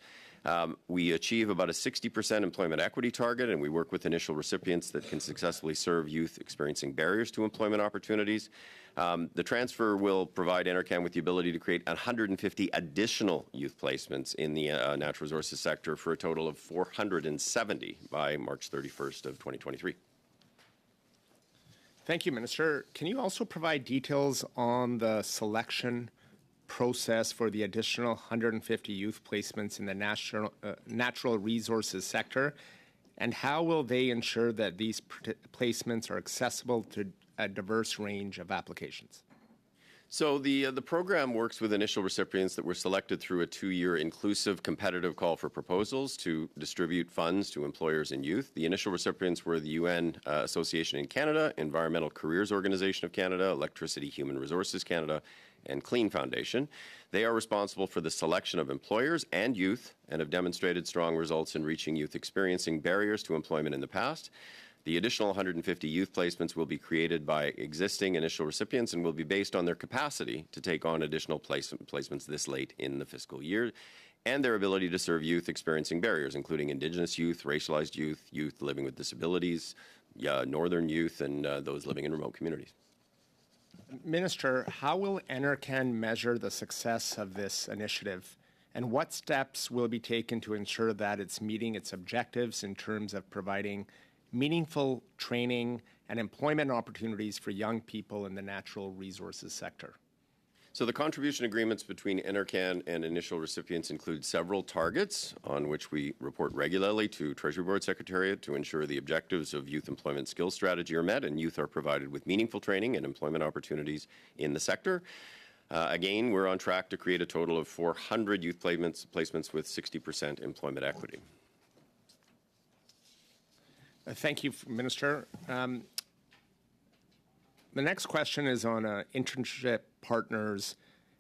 C: We achieve about a 60% employment equity target, and we work with initial recipients that can successfully serve youth experiencing barriers to employment opportunities. The transfer will provide NRCan with the ability to create 150 additional youth placements in the natural resources sector for a total of 470 by March 31st of 2023.
I: Thank you, Minister. Can you also provide details on the selection process for the additional 150 youth placements in the natural resources sector, and how will they ensure that these placements are accessible to a diverse range of applications?
C: So the program works with initial recipients that were selected through a 2-year inclusive competitive call for proposals to distribute funds to employers and youth. The initial recipients were the UN Association in Canada, Environmental Careers Organization of Canada, Electricity Human Resources Canada, and Clean Foundation. They are responsible for the selection of employers and youth and have demonstrated strong results in reaching youth experiencing barriers to employment in the past. The additional 150 youth placements will be created by existing initial recipients and will be based on their capacity to take on additional placements this late in the fiscal year and their ability to serve youth experiencing barriers, including Indigenous youth, racialized youth, youth living with disabilities, northern youth, and those living in remote communities.
I: Minister, how will NRCan measure the success of this initiative, and what steps will be taken to ensure that it's meeting its objectives in terms of providing meaningful training and employment opportunities for young people in the natural resources sector?
C: So the contribution agreements between NRCan and initial recipients include several targets on which we report regularly to Treasury Board Secretariat to ensure the objectives of youth employment skills strategy are met and youth are provided with meaningful training and employment opportunities in the sector. Again, we're on track to create a total of 400 youth placements with 60% employment equity.
I: Thank you, Minister. The next question is on internship partners.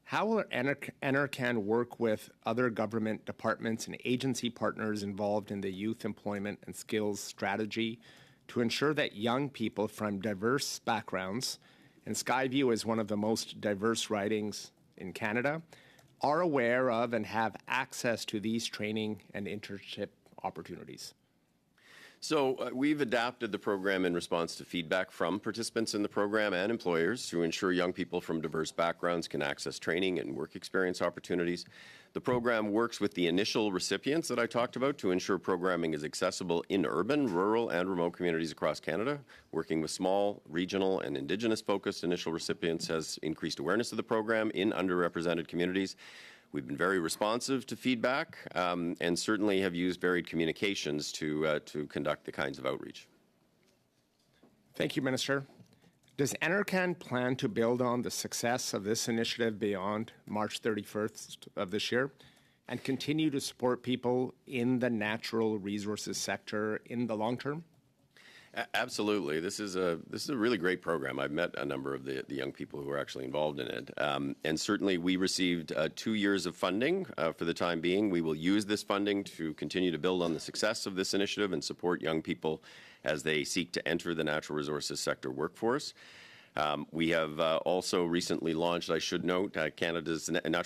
I: How will NRCan work with other government departments and agency partners involved in the youth employment and skills strategy to ensure that young people from diverse backgrounds, and Skyview is one of the most diverse ridings in Canada, are aware of and have access to these training and internship opportunities?
C: So we've adapted the program in response to feedback from participants in the program and employers to ensure young people from diverse backgrounds can access training and work experience opportunities. The program works with the initial recipients that I talked about to ensure programming is accessible in urban, rural, and remote communities across Canada. Working with small, regional, and Indigenous-focused initial recipients has increased awareness of the program in underrepresented communities. We've been very responsive to feedback and certainly have used varied communications to conduct the kinds of outreach.
I: Thank you, Minister. Does NRCan plan to build on the success of this initiative beyond March 31st of this year and continue to support people in the natural resources sector in the long term?
C: Absolutely. This is a really great program. I've met a number of the young people who are actually involved in it. And certainly we received 2 years of funding for the time being. We will use this funding to continue to build on the success of this initiative and support young people as they seek to enter the natural resources sector workforce. We have also recently launched, I should note, Natural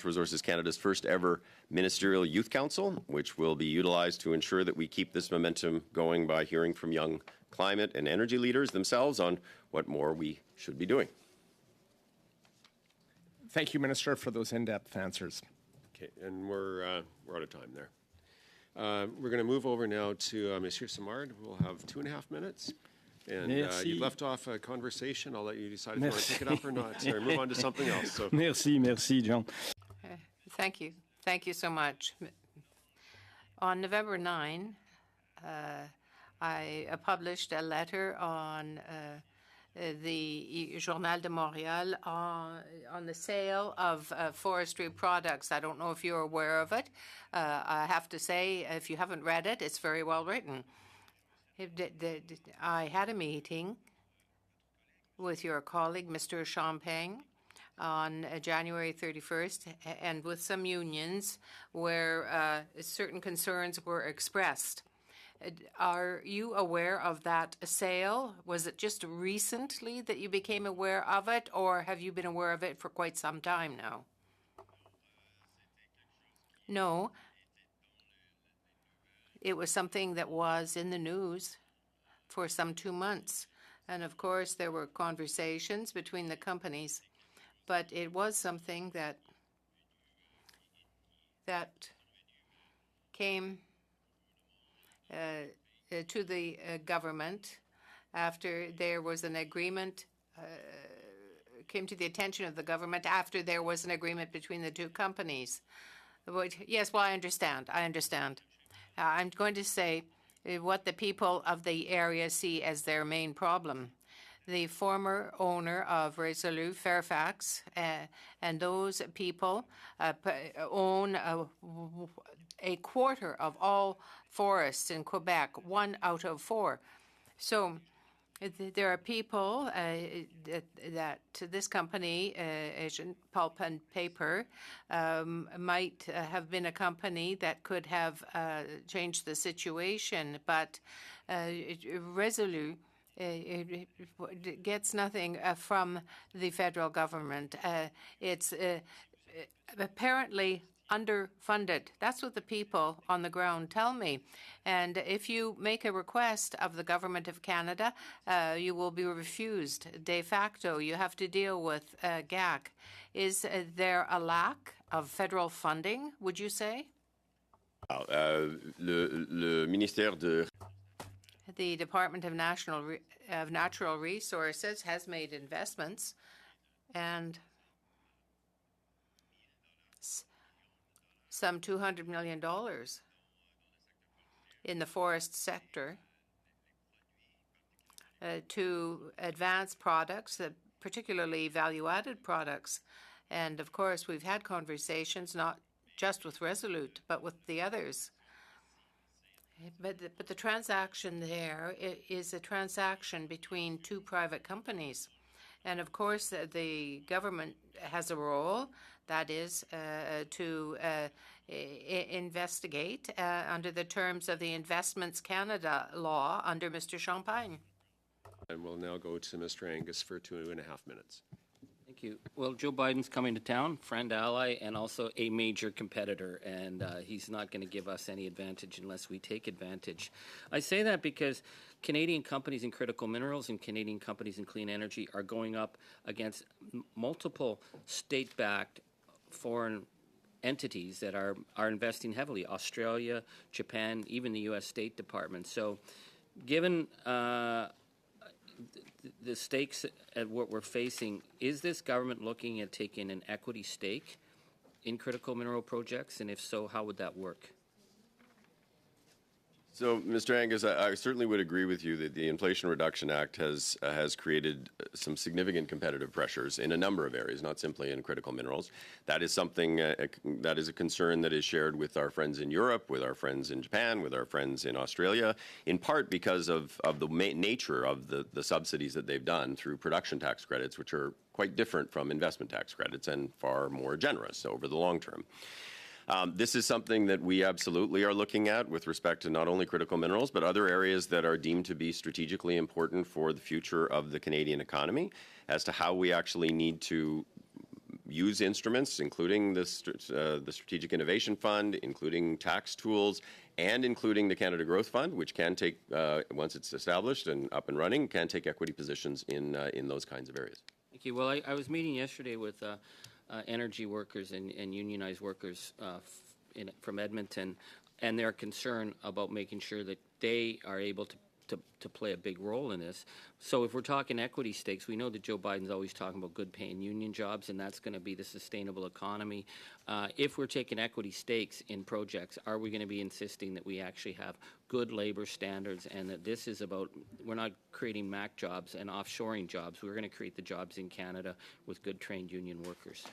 C: Resources Canada's first ever Ministerial Youth Council, which will be utilized to ensure that we keep this momentum going by hearing from young climate and energy leaders themselves on what more we should be doing.
I: Thank you, Minister, for those in-depth answers.
C: Okay, and we're out of time there. We're going to move over now to Monsieur Simard. We'll have 2.5 minutes. And you left off a conversation. I'll let you decide if you want to pick it up or not. Or move on to something else. So.
J: Merci, John.
D: Thank you. Thank you so much. On November 9, I published a letter on the Journal de Montréal on the sale of forestry products. I don't know if you're aware of it. I have to say, if you haven't read it, it's very well written. I had a meeting with your colleague, Mr. Champagne, on January 31st, and with some unions where certain concerns were expressed. Are you aware of that sale? Was it just recently that you became aware of it, or have you been aware of it for quite some time now? No. It was something that was in the news for some 2 months. And of course, there were conversations between the companies, but it was something that came to the government after there was an agreement, came to the attention of the government after there was an agreement between the two companies. Yes, well, I understand. I'm going to say what the people of the area see as their main problem. The former owner of Resolute Fairfax and those people own a quarter of all forests in Quebec, 1 out of 4. So there are people that this company, Asian Pulp and Paper, might have been a company that could have changed the situation, but Resolute gets nothing from the federal government. It's apparently underfunded. That's what the people on the ground tell me. And if you make a request of the Government of Canada, you will be refused de facto. You have to deal with GAC. Is there a lack of federal funding, would you say?
C: Le ministère de...
D: The Department of Natural Resources has made investments, and some $200 million in the forest sector to advance products, particularly value-added products. And of course, we've had conversations not just with Resolute, but with the others. But the transaction there is a transaction between two private companies. And of course, the government has a role, that is to investigate under the terms of the Investments Canada law under Mr. Champagne.
A: And we'll now go to Mr. Angus for 2.5 minutes.
B: Thank you. Well, Joe Biden's coming to town, friend, ally, and also a major competitor, and he's not going to give us any advantage unless we take advantage. I say that because Canadian companies in critical minerals and Canadian companies in clean energy are going up against multiple state-backed foreign entities that are investing heavily, Australia, Japan, even the U.S. State Department. So given the stakes at what we're facing, is this government looking at taking an equity stake in critical mineral projects? And if so, how would that work?
C: So, Mr. Angus, I certainly would agree with you that the Inflation Reduction Act has created some significant competitive pressures in a number of areas, not simply in critical minerals. That is something that is a concern that is shared with our friends in Europe, with our friends in Japan, with our friends in Australia, in part because of the nature of the subsidies that they've done through production tax credits, which are quite different from investment tax credits and far more generous over the long term. This is something that we absolutely are looking at with respect to not only critical minerals, but other areas that are deemed to be strategically important for the future of the Canadian economy, as to how we actually need to use instruments, including the Strategic Innovation Fund, including tax tools, and including the Canada Growth Fund, which can take, once it's established and up and running, can take equity positions in those kinds of areas.
B: Thank you. Well, I was meeting yesterday with energy workers and unionized workers from Edmonton, and their concern about making sure that they are able to play a big role in this. So if we're talking equity stakes, we know that Joe Biden's always talking about good paying union jobs, and that's going to be the sustainable economy. If we're taking equity stakes in projects, are we going to be insisting that we actually have good labor standards, and that this is about, we're not creating MAC jobs and offshoring jobs, we're going to create the jobs in Canada with good trained union workers?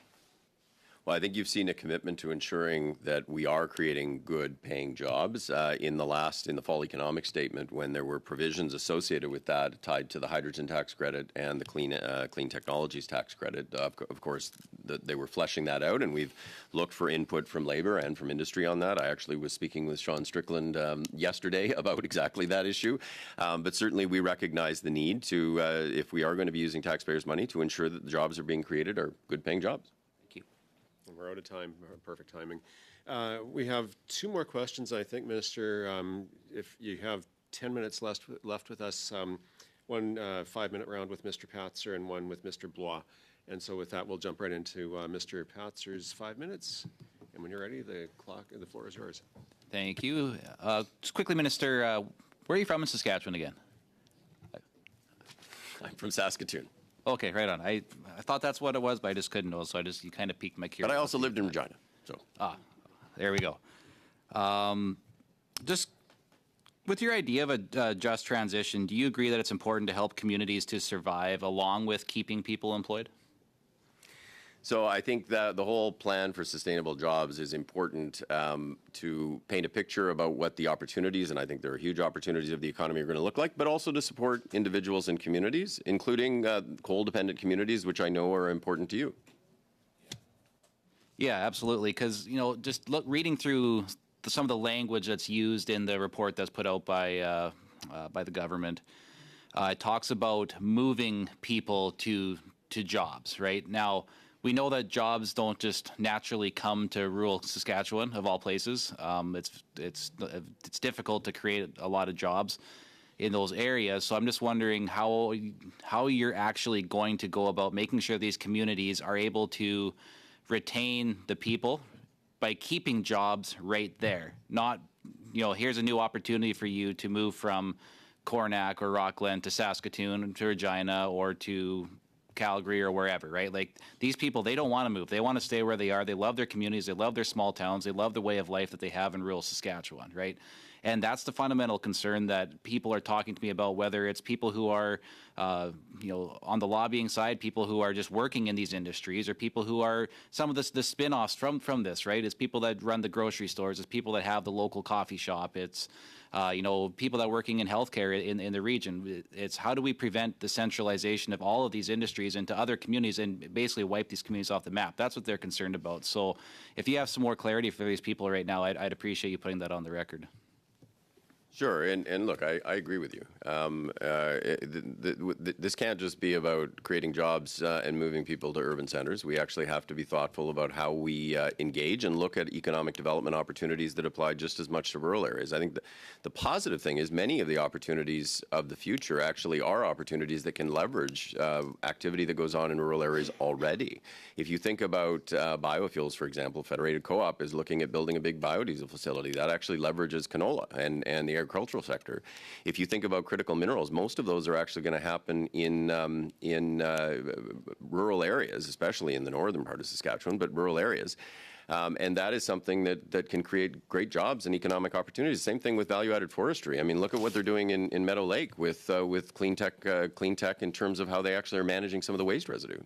C: Well, I think you've seen a commitment to ensuring that we are creating good paying jobs in the fall economic statement, when there were provisions associated with that tied to the hydrogen tax credit and the clean technologies tax credit. Of course, they were fleshing that out, and we've looked for input from labor and from industry on that. I actually was speaking with Sean Strickland yesterday about exactly that issue. But certainly we recognize the need to, if we are going to be using taxpayers' money, to ensure that the jobs are being created are good paying jobs.
A: We're out of time. Perfect timing. We have two more questions, I think, Minister. If you have 10 minutes left with us, one 5-minute round with Mr. Patzer and one with Mr. Blois. And so with that, we'll jump right into Mr. Patzer's 5 minutes. And when you're ready, the floor is yours.
J: Thank you. Just quickly, Minister, where are you from in Saskatchewan again?
C: I'm from Saskatoon.
J: Okay, right on. I thought that's what it was, but I just couldn't know, so you kind of piqued my curiosity.
C: But I also lived in Regina, so.
J: There we go. Just with your idea of a just transition, do you agree that it's important to help communities to survive along with keeping people employed?
C: So I think that the whole plan for sustainable jobs is important to paint a picture about what the opportunities, and I think there are huge opportunities of the economy, are going to look like, but also to support individuals and communities, including coal-dependent communities, which I know are important to you.
J: Yeah, absolutely. Because, just reading through some of the language that's used in the report that's put out by the government, it talks about moving people to jobs, right? Now, we know that jobs don't just naturally come to rural Saskatchewan, of all places. It's difficult to create a lot of jobs in those areas. So I'm just wondering how you're actually going to go about making sure these communities are able to retain the people by keeping jobs right there. Not, here's a new opportunity for you to move from Coronach or Rockland to Saskatoon, to Regina, or to Calgary or wherever, right? Like, these people, they don't want to move. They want to stay where they are. They love their communities. They love their small towns. They love the way of life that they have in rural Saskatchewan, right? And that's the fundamental concern that people are talking to me about, whether it's people who are, on the lobbying side, people who are just working in these industries, or people who are some of the spin-offs from this, right? It's people that run the grocery stores, it's people that have the local coffee shop, it's people that are working in healthcare in the region. It's how do we prevent the centralization of all of these industries into other communities and basically wipe these communities off the map? That's what they're concerned about. So if you have some more clarity for these people right now, I'd appreciate you putting that on the record.
C: Sure, and look, I agree with you. This can't just be about creating jobs and moving people to urban centers. We actually have to be thoughtful about how we engage and look at economic development opportunities that apply just as much to rural areas. I think the positive thing is many of the opportunities of the future actually are opportunities that can leverage activity that goes on in rural areas already. If you think about biofuels, for example, Federated Co-op is looking at building a big biodiesel facility. That actually leverages canola and the agricultural sector. If you think about critical minerals, most of those are actually going to happen in rural areas, especially in the northern part of Saskatchewan, but rural areas. And that is something that can create great jobs and economic opportunities. Same thing with value-added forestry. I mean, look at what they're doing in Meadow Lake with clean tech in terms of how they actually are managing some of the waste residue.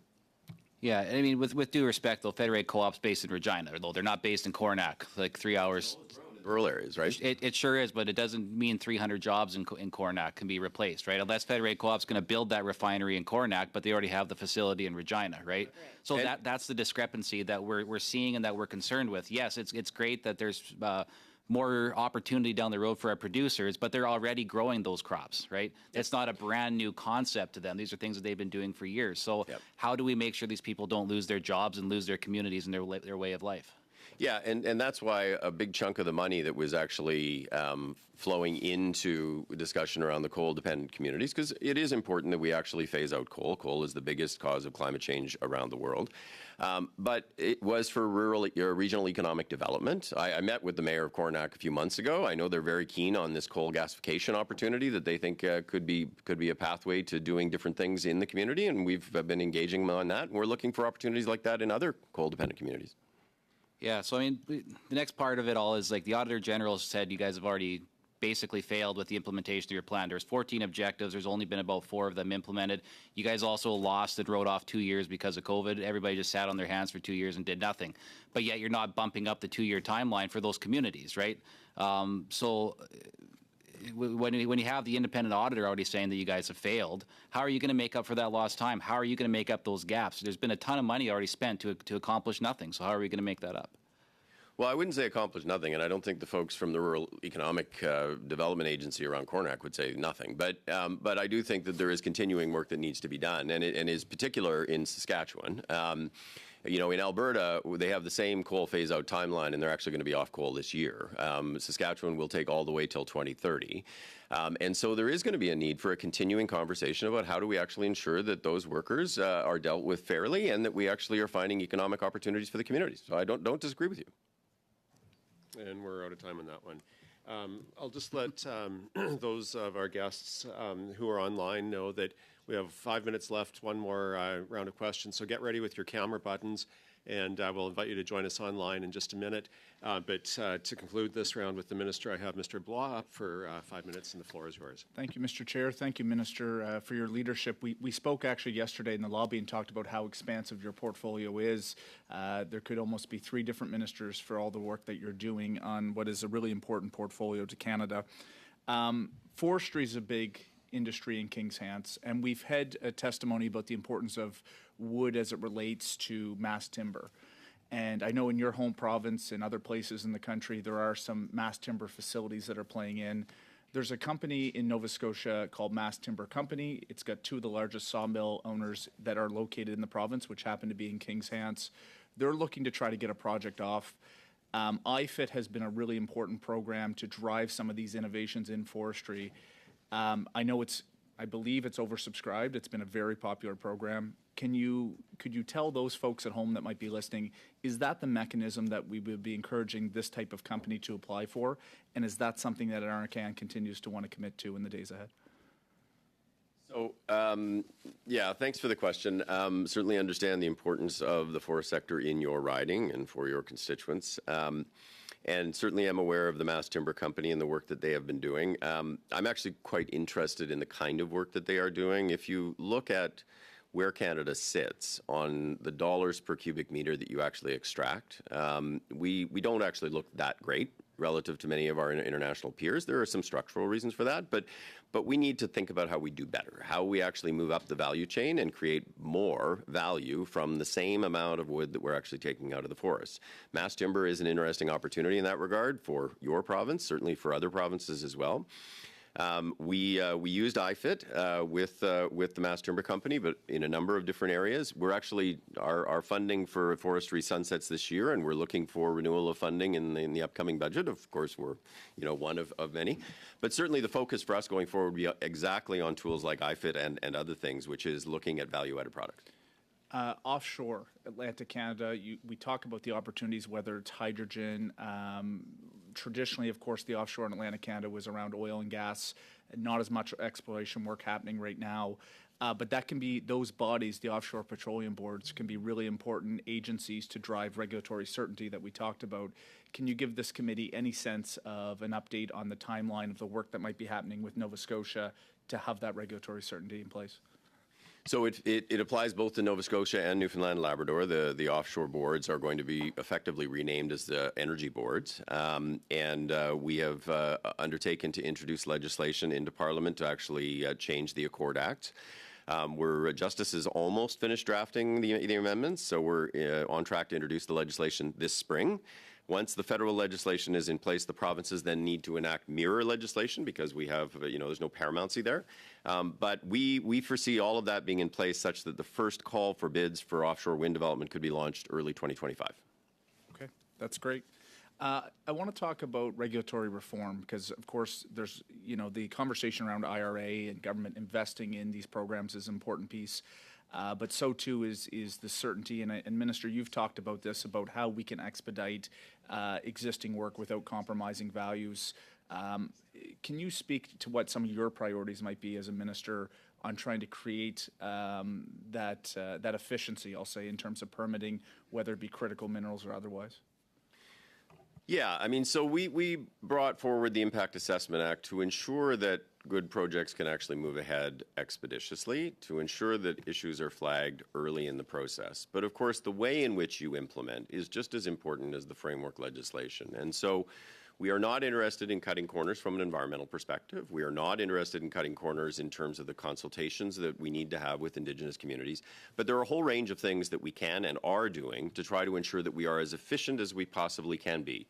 J: Yeah, I mean, with due respect, though, Federated Co-op's based in Regina, though they're not based in Coronach, like 3 hours.
C: Rural areas, right?
J: It sure is, but it doesn't mean 300 jobs in Coronach can be replaced, right? Unless Federated Co-op's going to build that refinery in Coronach, but they already have the facility in Regina, right? So that's the discrepancy that we're seeing and that we're concerned with. Yes, it's great that there's more opportunity down the road for our producers, but they're already growing those crops, right? It's not a brand new concept to them. These are things that they've been doing for years. So how do we make sure these people don't lose their jobs and lose their communities and their way of life?
C: Yeah, and that's why a big chunk of the money that was actually flowing into discussion around the coal-dependent communities, because it is important that we actually phase out coal. Coal is the biggest cause of climate change around the world. But it was for regional economic development. I met with the mayor of Coronach a few months ago. I know they're very keen on this coal gasification opportunity that they think could be a pathway to doing different things in the community, and we've been engaging them on that. And we're looking for opportunities like that in other coal-dependent communities.
J: Yeah, so I mean, the next part of it all is like the Auditor General said you guys have already basically failed with the implementation of your plan. There's 14 objectives. There's only been about 4 of them implemented. You guys also lost and wrote off 2 years because of COVID. Everybody just sat on their hands for 2 years and did nothing. But yet you're not bumping up the 2-year timeline for those communities, right? So when you have the independent auditor already saying that you guys have failed, how are you going to make up for that lost time? How are you going to make up those gaps? There's been a ton of money already spent to accomplish nothing. So how are we going to make that up?
C: Well, I wouldn't say accomplish nothing, and I don't think the folks from the Rural Economic Development Agency around Coronach would say nothing. But I do think that there is continuing work that needs to be done, and is particular in Saskatchewan. In Alberta, they have the same coal phase-out timeline, and they're actually going to be off coal this year. Saskatchewan will take all the way till 2030. And so there is going to be a need for a continuing conversation about how do we actually ensure that those workers are dealt with fairly and that we actually are finding economic opportunities for the communities. So I don't disagree with you.
A: And we're out of time on that one. I'll just let those of our guests who are online know that we have 5 minutes left, one more round of questions. So get ready with your camera buttons, and we'll invite you to join us online in just a minute. But to conclude this round with the Minister, I have Mr. Blois up for 5 minutes, and the floor is yours.
K: Thank you, Mr. Chair. Thank you, Minister, for your leadership. We spoke actually yesterday in the lobby and talked about how expansive your portfolio is. There could almost be 3 different ministers for all the work that you're doing on what is a really important portfolio to Canada. Forestry is a big industry in King's Hands, and we've had a testimony about the importance of wood as it relates to mass timber. And I know in your home province and other places in the country, there are some mass timber facilities that are playing in. There's a company in Nova Scotia called Mass Timber Company. It's got 2 of the largest sawmill owners that are located in the province, which happen to be in King's Hands. They're looking to try to get a project off. IFIT has been a really important program to drive some of these innovations in forestry. I believe it's oversubscribed. It's been a very popular program. Could you tell those folks at home that might be listening, is that the mechanism that we would be encouraging this type of company to apply for? And is that something that RNNR continues to want to commit to in the days ahead?
C: So, thanks for the question. Certainly understand the importance of the forest sector in your riding and for your constituents. and certainly I'm aware of the Mass Timber Company and the work that they have been doing. I'm actually quite interested in the kind of work that they are doing. If you look at where Canada sits on the dollars per cubic meter that you actually extract, we don't actually look that great relative to many of our international peers. There are some structural reasons for that, but we need to think about how we do better, how we actually move up the value chain and create more value from the same amount of wood that we're actually taking out of the forest. Mass timber is an interesting opportunity in that regard for your province, certainly for other provinces as well. We used IFIT with the Mass Timber Company, but in a number of different areas. We're actually, our funding for forestry sunsets this year, and we're looking for renewal of funding in the upcoming budget. Of course, we're one of many. But certainly the focus for us going forward will be exactly on tools like IFIT and other things, which is looking at value-added products.
K: Offshore Atlantic Canada, we talk about the opportunities, whether it's hydrogen. Traditionally, of course, the offshore in Atlantic Canada was around oil and gas, not as much exploration work happening right now. But that can be, those bodies, the offshore petroleum boards, can be really important agencies to drive regulatory certainty that we talked about. Can you give this committee any sense of an update on the timeline of the work that might be happening with Nova Scotia to have that regulatory certainty in place?
C: So it applies both to Nova Scotia and Newfoundland and Labrador. The offshore boards are going to be effectively renamed as the energy boards. We have undertaken to introduce legislation into Parliament to actually change the Accord Act. Justice has almost finished drafting the amendments, so we're on track to introduce the legislation this spring. Once the federal legislation is in place, the provinces then need to enact mirror legislation because we have, there's no paramountcy there. But we foresee all of that being in place such that the first call for bids for offshore wind development could be launched early 2025.
K: Okay, that's great. I want to talk about regulatory reform because, of course, there's, the conversation around IRA and government investing in these programs is an important piece. But so too is the certainty, and Minister, you've talked about this, about how we can expedite existing work without compromising values. Can you speak to what some of your priorities might be as a minister on trying to create that efficiency, I'll say, in terms of permitting, whether it be critical minerals or otherwise?
C: Yeah, I mean, so we brought forward the Impact Assessment Act to ensure that good projects can actually move ahead expeditiously, to ensure that issues are flagged early in the process. But of course, the way in which you implement is just as important as the framework legislation. And so we are not interested in cutting corners from an environmental perspective. We are not interested in cutting corners in terms of the consultations that we need to have with Indigenous communities. But there are a whole range of things that we can and are doing to try to ensure that we are as efficient as we possibly can be.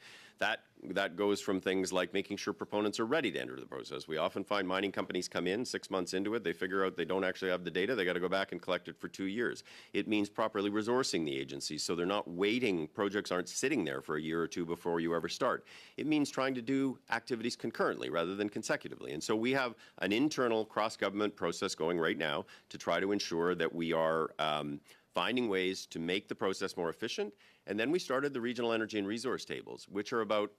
C: That goes from things like making sure proponents are ready to enter the process. We often find mining companies come in 6 months into it, they figure out they don't actually have the data, they got to go back and collect it for 2 years. It means properly resourcing the agency so they're not waiting, projects aren't sitting there for a year or two before you ever start. It means trying to do activities concurrently rather than consecutively. And so we have an internal cross-government process going right now to try to ensure that we are finding ways to make the process more efficient. And then we started the Regional Energy and Resource Tables, which are about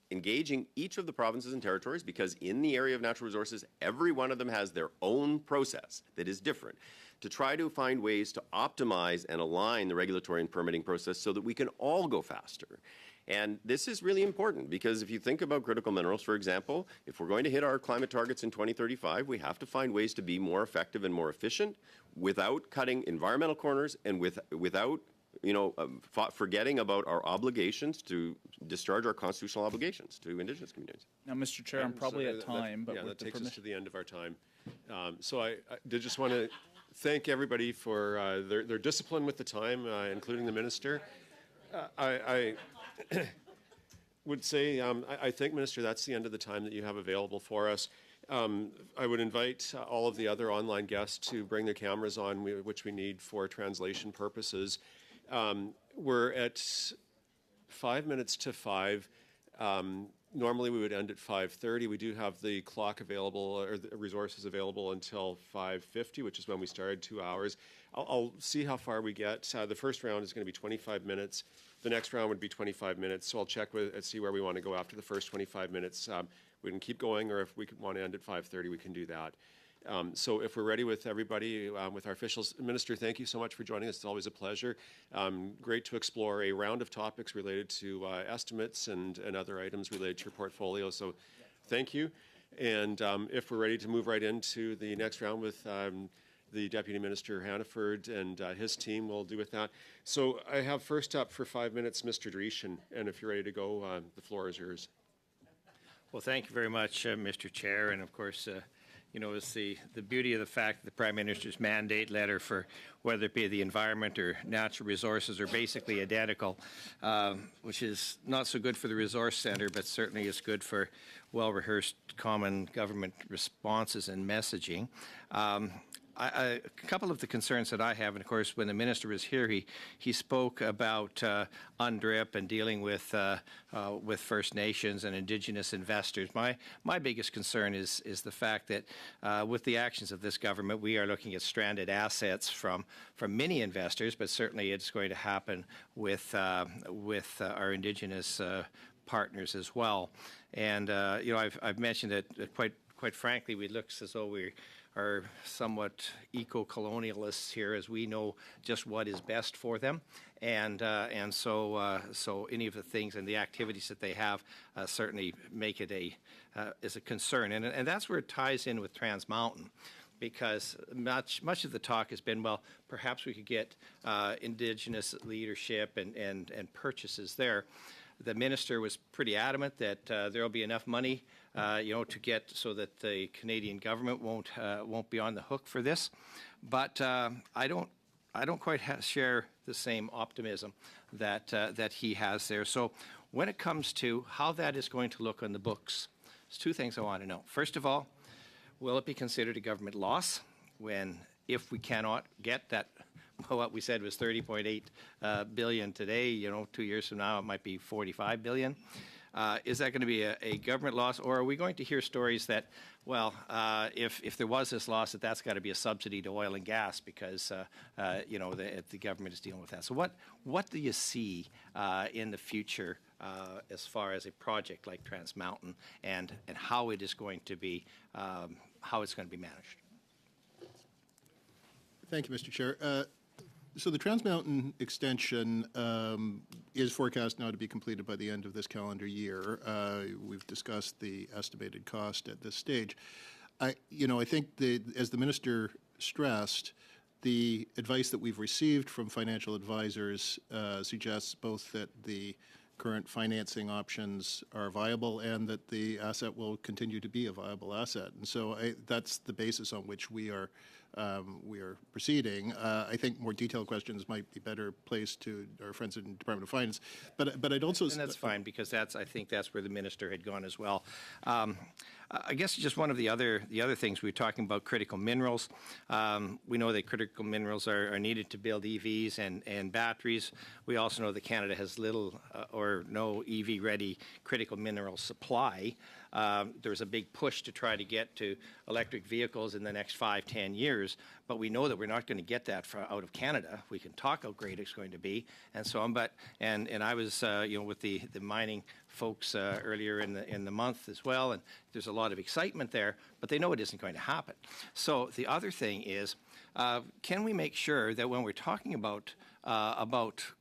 C: engaging each of the provinces and territories, because in the area of natural resources, every one of them has their own process that is different, to try to find ways to optimize and align the regulatory and permitting process so that we can all go faster. And this is really important because if you think about critical minerals, for example, if we're going to hit our climate targets in 2035, we have to find ways to be more effective and more efficient without cutting environmental corners and without forgetting about our obligations to discharge our constitutional obligations to Indigenous communities.
K: Now, Mr. Chair, I'm probably at time, but
A: that takes us to the end of our time. So I did just want to thank everybody for their discipline with the time, including the minister. I would say, I think, Minister, that's the end of the time that you have available for us. I would invite all of the other online guests to bring their cameras on, which we need for translation purposes. We're at 5 minutes to 5. Normally we would end at 5:30. We do have the clock available, or the resources available until 5:50, which is when we started, 2 hours. I'll see how far we get. The first round is going to be 25 minutes. The next round would be 25 minutes. So I'll check and see where we want to go after the first 25 minutes. We can keep going, or if we want to end at 5:30, we can do that. So if we're ready with everybody, with our officials, Minister, thank you so much for joining us. It's always a pleasure. Great to explore a round of topics related to estimates and other items related to your portfolio. So thank you. And if we're ready to move right into the next round with the Deputy Minister Hannaford and his team, we'll do with that. So I have first up for 5 minutes, Mr. Dreeshen, and if you're ready to go, the floor is yours.
L: Well, thank you very much, Mr. Chair, and of course, you know, it's the beauty of the fact that the Prime Minister's mandate letter for whether it be the environment or natural resources are basically identical, which is not so good for the Resource Centre, but certainly is good for well-rehearsed common government responses and messaging. A couple of the concerns that I have, and of course, when the minister was here, he spoke about UNDRIP and dealing with First Nations and Indigenous investors. My biggest concern is the fact that with the actions of this government, we are looking at stranded assets from many investors, but certainly it's going to happen with our Indigenous partners as well. And you know, I've mentioned that quite frankly, it looks as though we are somewhat eco-colonialists here, as we know just what is best for them, and so any of the things and the activities that they have certainly make it is a concern, and that's where it ties in with Trans Mountain, because much of the talk has been, well, perhaps we could get Indigenous leadership and purchases there. The minister was pretty adamant that there will be enough money, you know, to get so that the Canadian government won't be on the hook for this. But I don't quite share the same optimism that he has there. So when it comes to how that is going to look on the books, there's two things I want to know. First of all, will it be considered a government loss if we cannot get that? What we said was 30.8 billion today. You know, 2 years from now it might be 45 billion. Is that going to be a government loss, or are we going to hear stories that, well, if there was this loss, that's got to be a subsidy to oil and gas because you know the government is dealing with that. So what do you see in the future as far as a project like Trans Mountain and how it is going to be managed?
M: Thank you, Mr. Chair. So the Trans Mountain extension is forecast now to be completed by the end of this calendar year. We've discussed the estimated cost at this stage. I think as the minister stressed, the advice that we've received from financial advisors suggests both that the current financing options are viable and that the asset will continue to be a viable asset. And so that's the basis on which we are proceeding. I think more detailed questions might be better placed to our friends in the Department of Finance. But I'd also...
L: And that's fine, because I think that's where the minister had gone as well. I guess just one of the other things, we were talking about critical minerals. We know that critical minerals are needed to build EVs and batteries. We also know that Canada has little or no EV-ready critical mineral supply. There's a big push to try to get to electric vehicles in the next 5-10 years, but we know that we're not going to get that out of Canada. We can talk how great it's going to be, and so on. But and I was with the mining folks earlier in the month as well, and there's a lot of excitement there, but they know it isn't going to happen. So the other thing is, can we make sure that when we're talking about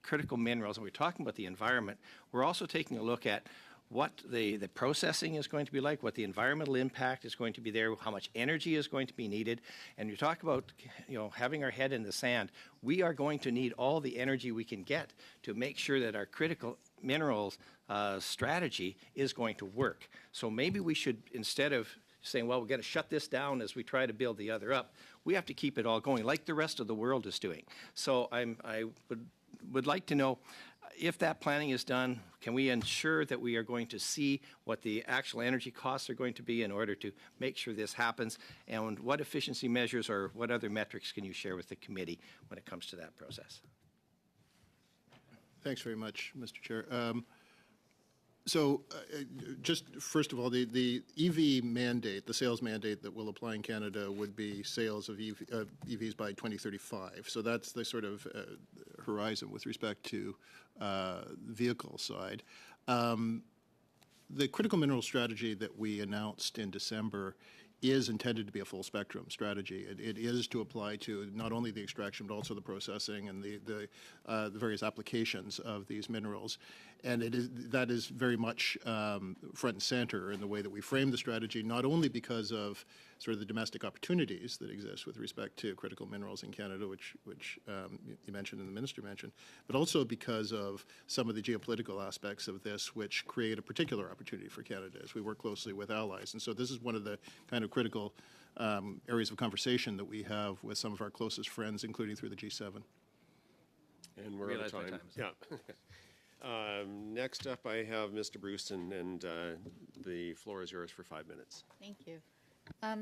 L: critical minerals and we're talking about the environment, we're also taking a look at what the processing is going to be like, what the environmental impact is going to be there, how much energy is going to be needed. And you talk about, having our head in the sand. We are going to need all the energy we can get to make sure that our critical minerals strategy is going to work. So maybe we should, instead of saying, well, we're going to shut this down as we try to build the other up, we have to keep it all going like the rest of the world is doing. So I would like to know, if that planning is done, can we ensure that we are going to see what the actual energy costs are going to be in order to make sure this happens? And what efficiency measures or what other metrics can you share with the committee when it comes to that process?
M: Thanks very much, Mr. Chair. So just first of all, the EV mandate, the sales mandate that will apply in Canada would be sales of EVs by 2035. So that's the sort of horizon with respect to vehicle side. The critical mineral strategy that we announced in December is intended to be a full spectrum strategy. It is to apply to not only the extraction but also the processing and the various applications of these minerals. And that is very much front and center in the way that we frame the strategy, not only because of sort of the domestic opportunities that exist with respect to critical minerals in Canada, which you mentioned and the minister mentioned, but also because of some of the geopolitical aspects of this, which create a particular opportunity for Canada as we work closely with allies. And so this is one of the kind of critical areas of conversation that we have with some of our closest friends, including through the G7.
A: And we're out of time. Yeah. Next up, I have Mr. Bruce, and the floor is yours for 5 minutes.
N: Thank you. I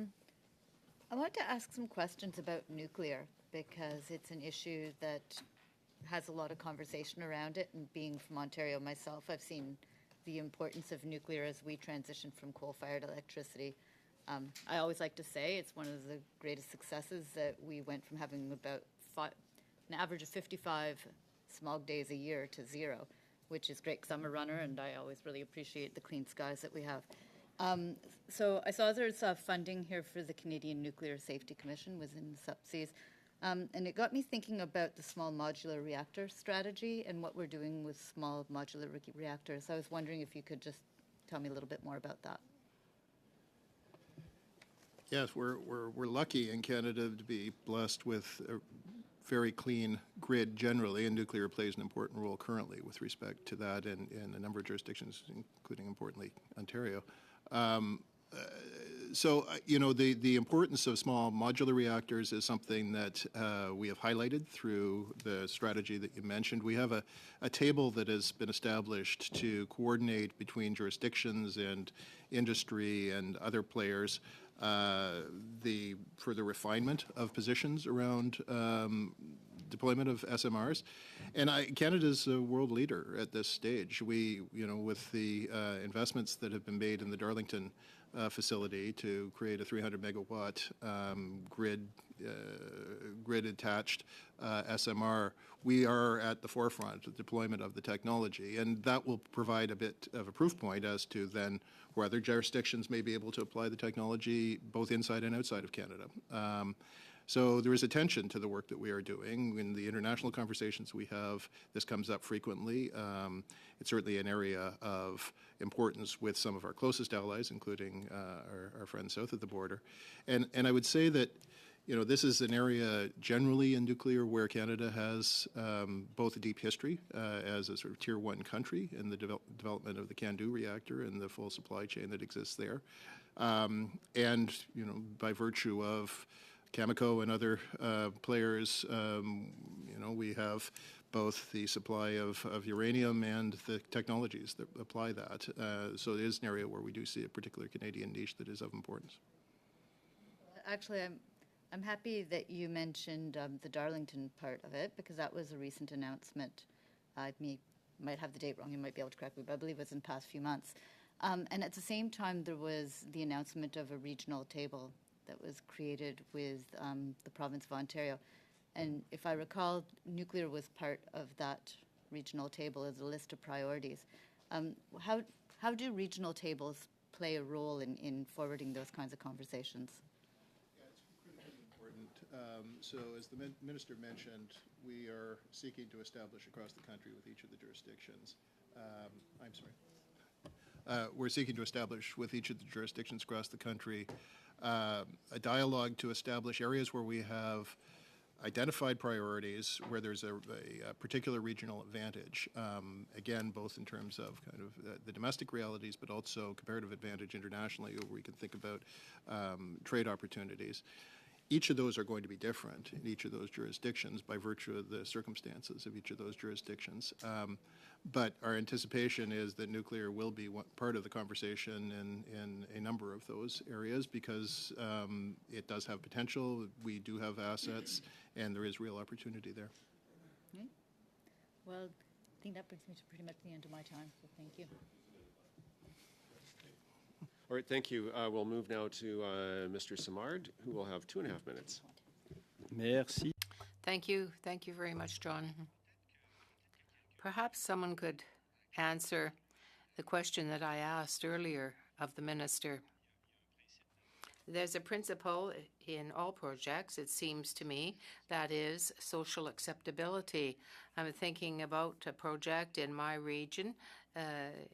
N: want to ask some questions about nuclear because it's an issue that has a lot of conversation around it. And being from Ontario myself, I've seen the importance of nuclear as we transition from coal-fired electricity. I always like to say it's one of the greatest successes that we went from having about an average of 55 smog days a year to 0, which is great because I'm a runner and I always really appreciate the clean skies that we have. So I saw there's funding here for the Canadian Nuclear Safety Commission was in subsidies. And it got me thinking about the small modular reactor strategy and what we're doing with small modular reactors. I was wondering if you could just tell me a little bit more about that.
M: Yes, we're lucky in Canada to be blessed with a very clean grid generally, and nuclear plays an important role currently with respect to that in a number of jurisdictions, including, importantly, Ontario. So, the importance of small modular reactors is something that we have highlighted through the strategy that you mentioned. We have a table that has been established to coordinate between jurisdictions and industry and other players for the refinement of positions around deployment of SMRs. And Canada's a world leader at this stage. We, with the investments that have been made in the Darlington facility to create a 300 megawatt grid attached SMR, we are at the forefront of deployment of the technology, and that will provide a bit of a proof point as to then where other jurisdictions may be able to apply the technology both inside and outside of Canada. So there is attention to the work that we are doing. In the international conversations we have, this comes up frequently. It's certainly an area of importance with some of our closest allies, including our friends south of the border. And I would say that this is an area generally in nuclear where Canada has both a deep history as a sort of tier 1 country in the development of the CANDU reactor and the full supply chain that exists there. And, by virtue of Cameco and other players, we have both the supply of uranium and the technologies that apply that. So it is an area where we do see a particular Canadian niche that is of importance.
N: Actually, I'm happy that you mentioned the Darlington part of it because that was a recent announcement. I might have the date wrong. You might be able to correct me, but I believe it was in the past few months. And at the same time, there was the announcement of a regional table that was created with the province of Ontario. And if I recall, nuclear was part of that regional table as a list of priorities. How do regional tables play a role in forwarding those kinds of conversations?
M: Yeah, it's critically important. So as the minister mentioned, we are seeking to establish across the country with each of the jurisdictions. We're seeking to establish with each of the jurisdictions across the country a dialogue to establish areas where we have identified priorities, where there's a particular regional advantage, again, both in terms of kind of the domestic realities, but also comparative advantage internationally, where we can think about trade opportunities. Each of those are going to be different in each of those jurisdictions by virtue of the circumstances of each of those jurisdictions. But our anticipation is that nuclear will be part of the conversation in a number of those areas because it does have potential, we do have assets, and there is real opportunity there.
N: Okay. Well, I think that brings me to pretty much the end of my time, so thank you.
A: All right, thank you. We'll move now to Mr. Simard, who will have 2.5 minutes.
O: Merci.
D: Thank you. Thank you very much, John. Perhaps someone could answer the question that I asked earlier of the minister. There's a principle in all projects, it seems to me, that is social acceptability. I'm thinking about a project in my region,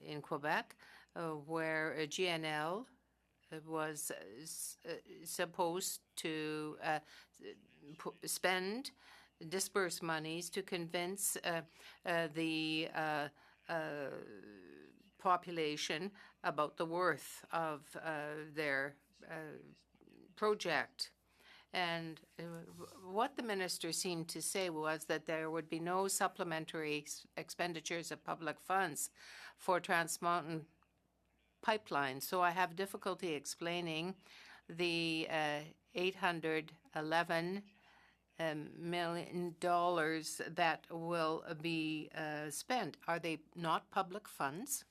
D: in Quebec, where GNL was supposed to disperse monies to convince the population about the worth of their project. And what the minister seemed to say was that there would be no supplementary expenditures of public funds for Trans Mountain pipeline. So I have difficulty explaining the $811 million that will be spent. Are they not public funds?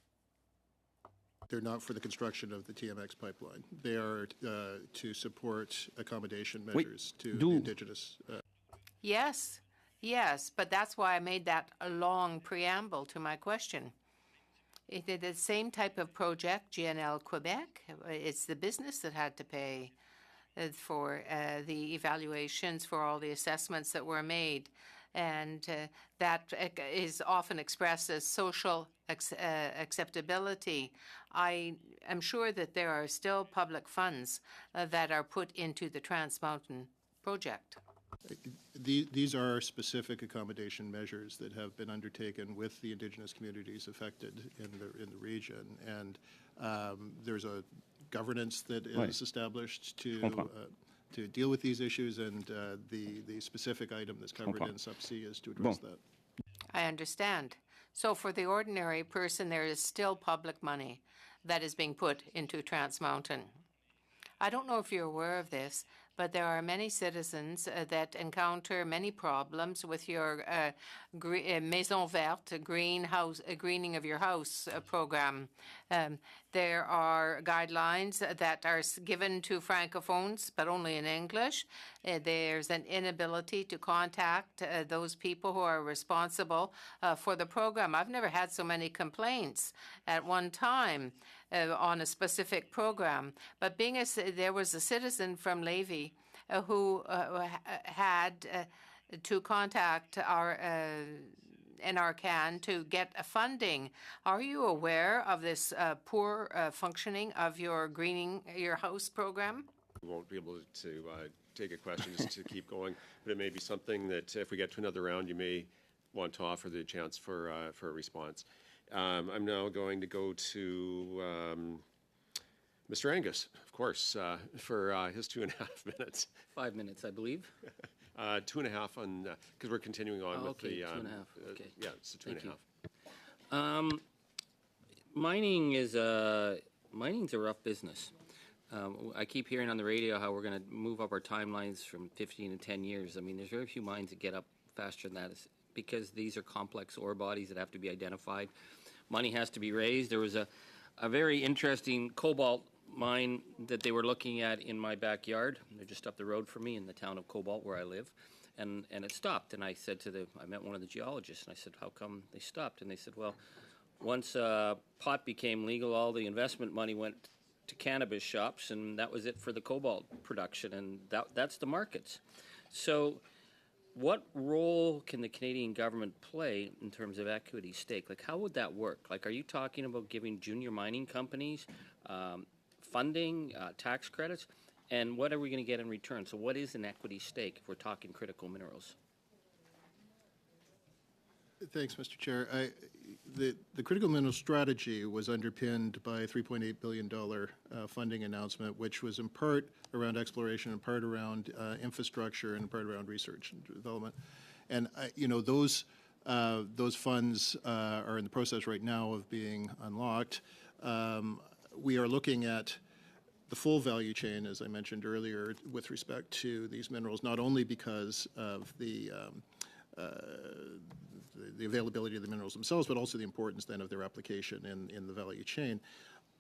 M: They're not for the construction of the TMX pipeline. They are to support accommodation measures to the Indigenous.
D: Yes, yes, but that's why I made that a long preamble to my question. It is the same type of project, GNL Quebec. It's the business that had to pay for the evaluations, for all the assessments that were made. And that is often expressed as social acceptability. I am sure that there are still public funds that are put into the Trans Mountain project.
M: These are specific accommodation measures that have been undertaken with the Indigenous communities affected in the region, and there's a governance that is established to deal with these issues, and the specific item that's covered in Sub C is to address that.
D: I understand. So for the ordinary person, there is still public money that is being put into Trans Mountain. I don't know if you're aware of this, but there are many citizens that encounter many problems with your Maison Verte, greening of your house program. There are guidelines that are given to Francophones, but only in English. There's an inability to contact those people who are responsible for the program. I've never had so many complaints at one time on a specific program. But there was a citizen from Lévis who had to contact our NRCan to get funding. Are you aware of this poor functioning of your greening your house program?
A: We won't be able to take a question just to keep going, but it may be something that if we get to another round, you may want to offer the chance for a response. I'm now going to go to Mr. Angus, of course, for his 2.5 minutes.
B: 5 minutes, I believe.
A: 2.5 on, because we're continuing on with
B: okay,
A: the...
B: 2.5, okay.
A: Yeah, it's a 2.5.
B: Mining's a rough business. I keep hearing on the radio how we're going to move up our timelines from 15 to 10 years. I mean, there's very few mines that get up faster than that because these are complex ore bodies that have to be identified. Money has to be raised. There was a very interesting cobalt mine that they were looking at in my backyard. They're just up the road from me in the town of Cobalt where I live. And it stopped. And I said I met one of the geologists, and I said, how come they stopped? And they said, well, once pot became legal, all the investment money went to cannabis shops, and that was it for the cobalt production, and that's the markets. So what role can the Canadian government play in terms of equity stake? Like, how would that work? Like, are you talking about giving junior mining companies funding, tax credits, and what are we going to get in return? So what is an equity stake if we're talking critical minerals?
M: Thanks, Mr. Chair. The critical mineral strategy was underpinned by a $3.8 billion funding announcement, which was in part around exploration, in part around infrastructure, and in part around research and development. And those funds are in the process right now of being unlocked. We are looking at the full value chain, as I mentioned earlier, with respect to these minerals, not only because of the availability of the minerals themselves, but also the importance then of their application in the value chain.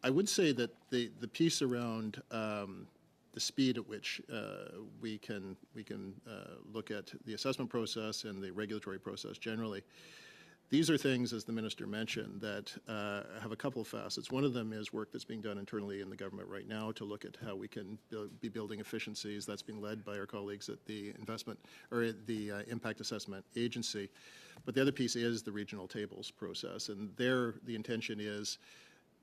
M: I would say that the piece around the speed at which we can look at the assessment process and the regulatory process generally, These are things, as the minister mentioned, that have a couple of facets. One of them is work that's being done internally in the government right now to look at how we can be building efficiencies. That's being led by our colleagues at the Impact Assessment Agency. But the other piece is the regional tables process, and there the intention is,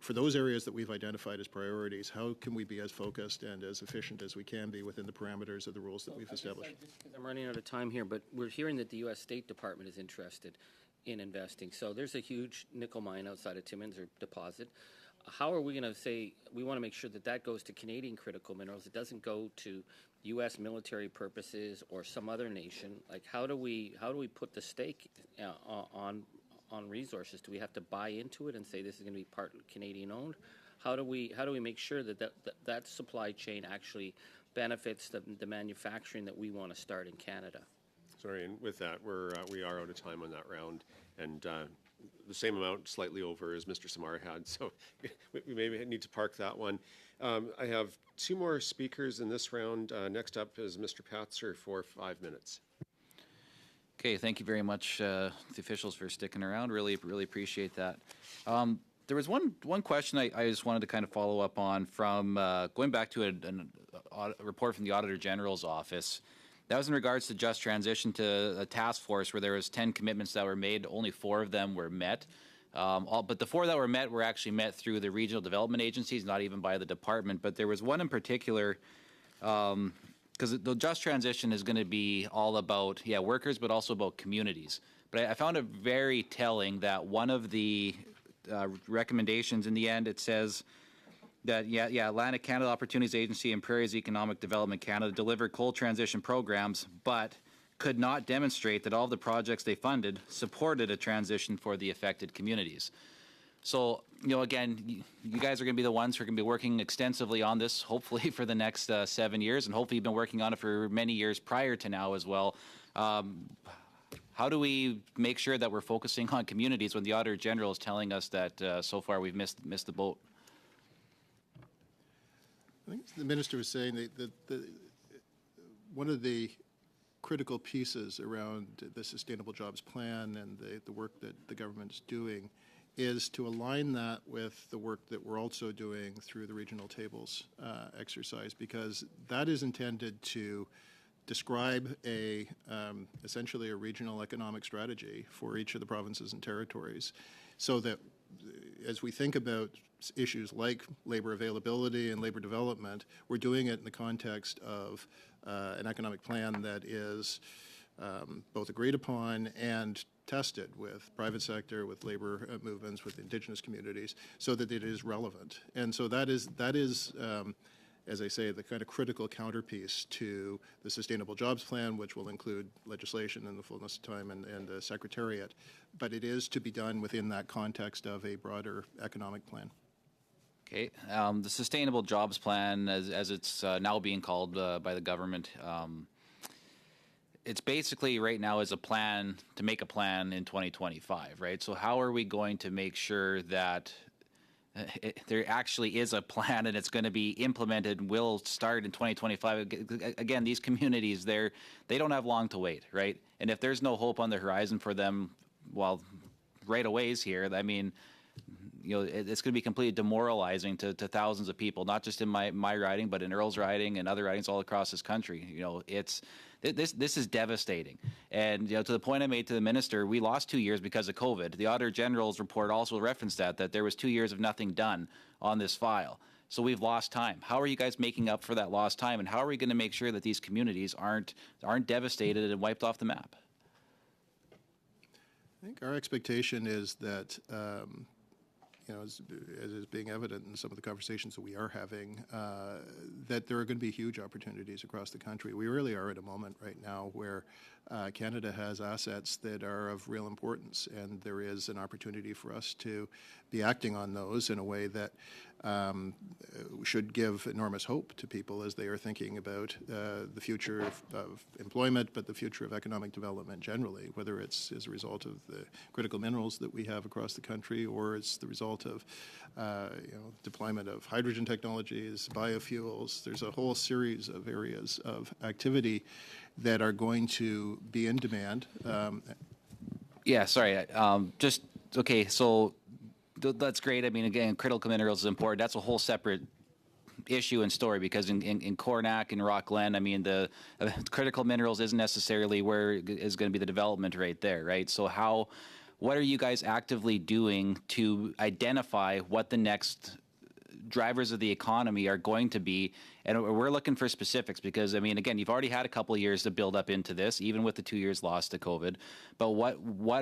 M: for those areas that we've identified as priorities, how can we be as focused and as efficient as we can be within the parameters of the rules that we've established?
B: I'm running out of time here, but we're hearing that the U.S. State Department is interested in investing. So there's a huge nickel mine outside of Timmins, or deposit. How are we going to say, we want to make sure that that goes to Canadian critical minerals? It doesn't go to U.S. military purposes or some other nation. Like, how do we put the stake on resources? Do we have to buy into it and say this is going to be part Canadian owned? How do we make sure that supply chain actually benefits the manufacturing that we want to start in Canada?
A: Sorry, and with that, we are out of time on that round, and the same amount, slightly over, as Mr. Samar had, so we maybe need to park that one. I have two more speakers in this round. Next up is Mr. Patzer for 5 minutes.
J: Okay, thank you very much, the officials, for sticking around. Really appreciate that. There was one question I just wanted to kind of follow up on from going back to a report from the Auditor General's office. That was in regards to just transition to a task force where there was 10 commitments that were made. Only 4 of them were met. But the 4 that were met were actually met through the regional development agencies, not even by the department. But there was one in particular, because the just transition is going to be all about, workers, but also about communities. But I found it very telling that one of the recommendations in the end, it says that, Atlantic Canada Opportunities Agency and Prairies Economic Development Canada delivered coal transition programs, but could not demonstrate that all of the projects they funded supported a transition for the affected communities. So, again, you guys are going to be the ones who are going to be working extensively on this, hopefully for the next 7 years, and hopefully you've been working on it for many years prior to now as well. How do we make sure that we're focusing on communities when the Auditor General is telling us that so far we've missed the boat?
M: I think the minister was saying that one of the critical pieces around the Sustainable Jobs Plan and the work that the government is doing is to align that with the work that we're also doing through the regional tables exercise, because that is intended to describe essentially a regional economic strategy for each of the provinces and territories, so that as we think about issues like labor availability and labor development, we're doing it in the context of an economic plan that is both agreed upon and tested with private sector, with labor movements, with Indigenous communities, so that it is relevant. And so that is as I say, the kind of critical counterpiece to the Sustainable Jobs Plan, which will include legislation in the fullness of time and the Secretariat. But it is to be done within that context of a broader economic plan.
J: Okay. The Sustainable Jobs Plan, as it's now being called by the government, it's basically right now is a plan to make a plan in 2025, right? So how are we going to make sure that there actually is a plan and it's going to be implemented, will start in 2025. Again, these communities, they don't have long to wait, right? And if there's no hope on the horizon for them, well, right away is here. I mean, it's going to be completely demoralizing to thousands of people, not just in my riding, but in Earl's riding and other ridings all across this country. This is devastating. And to the point I made to the minister, we lost 2 years because of COVID. The Auditor General's report also referenced that there was 2 years of nothing done on this file. So we've lost time. How are you guys making up for that lost time? And how are we going to make sure that these communities aren't devastated and wiped off the map?
M: I think our expectation is that as is being evident in some of the conversations that we are having, that there are going to be huge opportunities across the country. We really are at a moment right now where Canada has assets that are of real importance, and there is an opportunity for us to be acting on those in a way that should give enormous hope to people as they are thinking about the future of employment, but the future of economic development generally, whether it's as a result of the critical minerals that we have across the country, or it's the result of deployment of hydrogen technologies, biofuels. There's a whole series of areas of activity that are going to be in demand.
J: Yeah, sorry. Just, okay, so that's great. I mean, again, critical minerals is important. That's a whole separate issue and story, because in Cornac and Rock Glen, I mean, the critical minerals isn't necessarily where is going to be the development right there, right? So what are you guys actively doing to identify what the next drivers of the economy are going to be? And we're looking for specifics, because, I mean, again, you've already had a couple of years to build up into this, even with the 2 years lost to COVID. But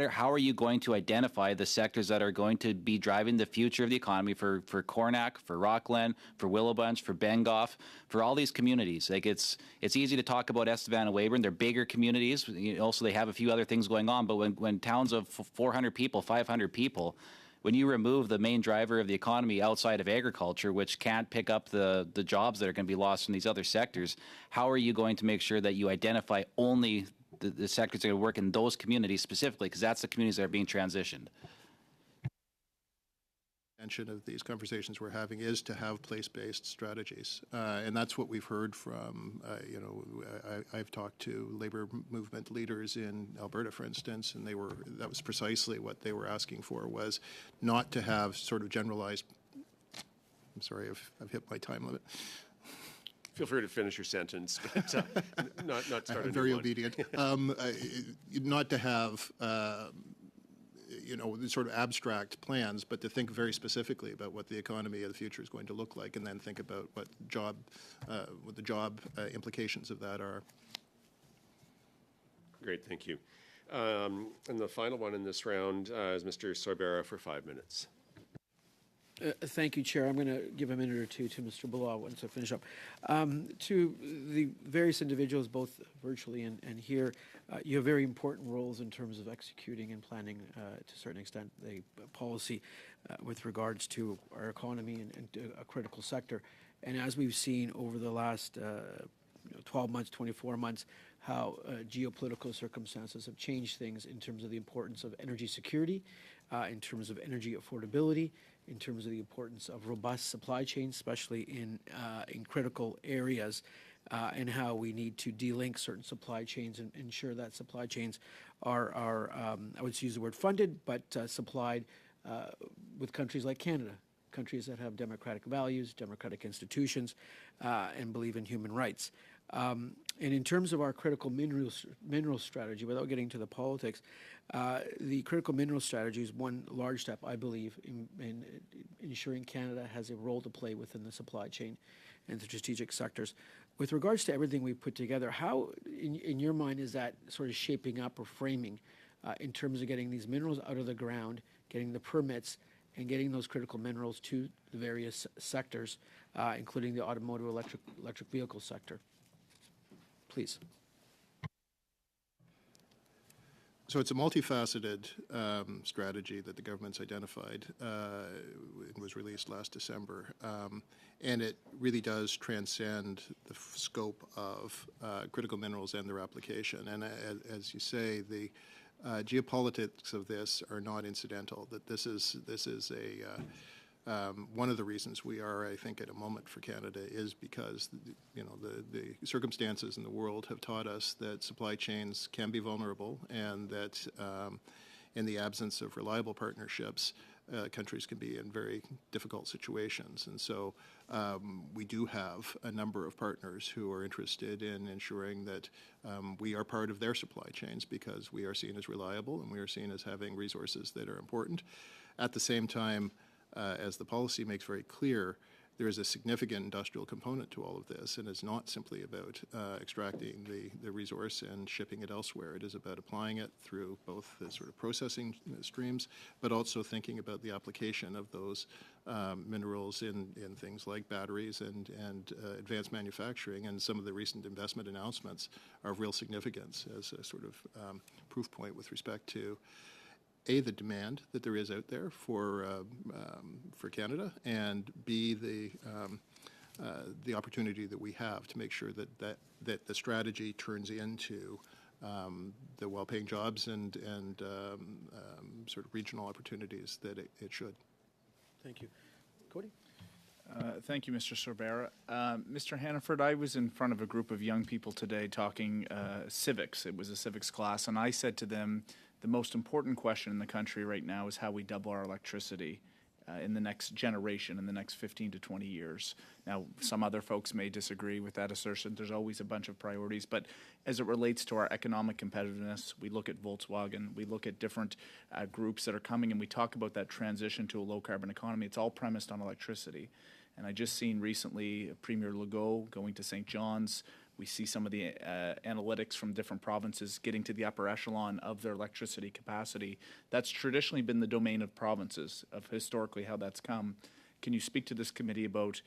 J: how are you going to identify the sectors that are going to be driving the future of the economy for Cornac, for Rockland, for Willowbunch, for Bengoff, for all these communities? Like, it's easy to talk about Estevan and Weyburn. They're bigger communities. Also, they have a few other things going on. But when towns of 400 people, 500 people, when you remove the main driver of the economy outside of agriculture, which can't pick up the jobs that are going to be lost in these other sectors, how are you going to make sure that you identify only the sectors that are going to work in those communities specifically, because that's the communities that are being transitioned?
M: Of these conversations we're having is to have place-based strategies, and that's what we've heard from. I've talked to labor movement leaders in Alberta, for instance, and that was precisely what they were asking for, was not to have sort of generalized. I'm sorry, I've hit my time limit.
A: Feel free to finish your sentence, but not start a new one.
M: I'm very obedient. Not to have. Sort of abstract plans, but to think very specifically about what the economy of the future is going to look like, and then think about what the job implications of that are.
A: Great, thank you. And the final one in this round is Mr. Sorbera for 5 minutes.
F: Thank you, Chair. I'm going to give a minute or two to Mr. Bilal once I finish up. To the various individuals, both virtually and here, you have very important roles in terms of executing and planning, to a certain extent, the policy with regards to our economy and a critical sector. And as we've seen over the last 12 months, 24 months, how geopolitical circumstances have changed things in terms of the importance of energy security, in terms of energy affordability, in terms of the importance of robust supply chains, especially in critical areas, and how we need to delink certain supply chains and ensure that supply chains are I would use the word funded, but supplied with countries like Canada, countries that have democratic values, democratic institutions, and believe in human rights. And in terms of our critical mineral strategy, without getting to the politics, the critical mineral strategy is one large step, I believe, in ensuring Canada has a role to play within the supply chain and the strategic sectors. With regards to everything we've put together, how, in your mind, is that sort of shaping up or framing in terms of getting these minerals out of the ground, getting the permits, and getting those critical minerals to the various sectors, including the automotive electric vehicle sector? Please.
M: So it's a multifaceted strategy that the government's identified. It was released last December, and it really does transcend the scope of critical minerals and their application. And as you say, the geopolitics of this are not incidental. That this is a one of the reasons we are, I think, at a moment for Canada is because the circumstances in the world have taught us that supply chains can be vulnerable, and that in the absence of reliable partnerships, countries can be in very difficult situations. And so we do have a number of partners who are interested in ensuring that we are part of their supply chains, because we are seen as reliable and we are seen as having resources that are important. At the same time, as the policy makes very clear, there is a significant industrial component to all of this, and it's not simply about extracting the resource and shipping it elsewhere. It is about applying it through both the sort of processing streams, but also thinking about the application of those minerals in things like batteries and advanced manufacturing. And some of the recent investment announcements are of real significance as a sort of proof point with respect to A, the demand that there is out there for Canada, and B, the opportunity that we have to make sure that the strategy turns into the well-paying jobs and sort of regional opportunities that it should.
F: Thank you. Cody?
K: Thank you, Mr. Sorbera. Mr. Hannaford, I was in front of a group of young people today talking civics. It was a civics class, and I said to them The most important question in the country right now is how we double our electricity in the next generation, in the next 15 to 20 years. Now, some other folks may disagree with that assertion. There's always a bunch of priorities. But as it relates to our economic competitiveness, we look at Volkswagen, we look at different groups that are coming, and we talk about that transition to a low-carbon economy. It's all premised on electricity. And I just seen recently Premier Legault going to St. John's. We see some of the analytics from different provinces getting to the upper echelon of their electricity capacity. That's traditionally been the domain of provinces, of historically how that's come. Can you speak to this committee about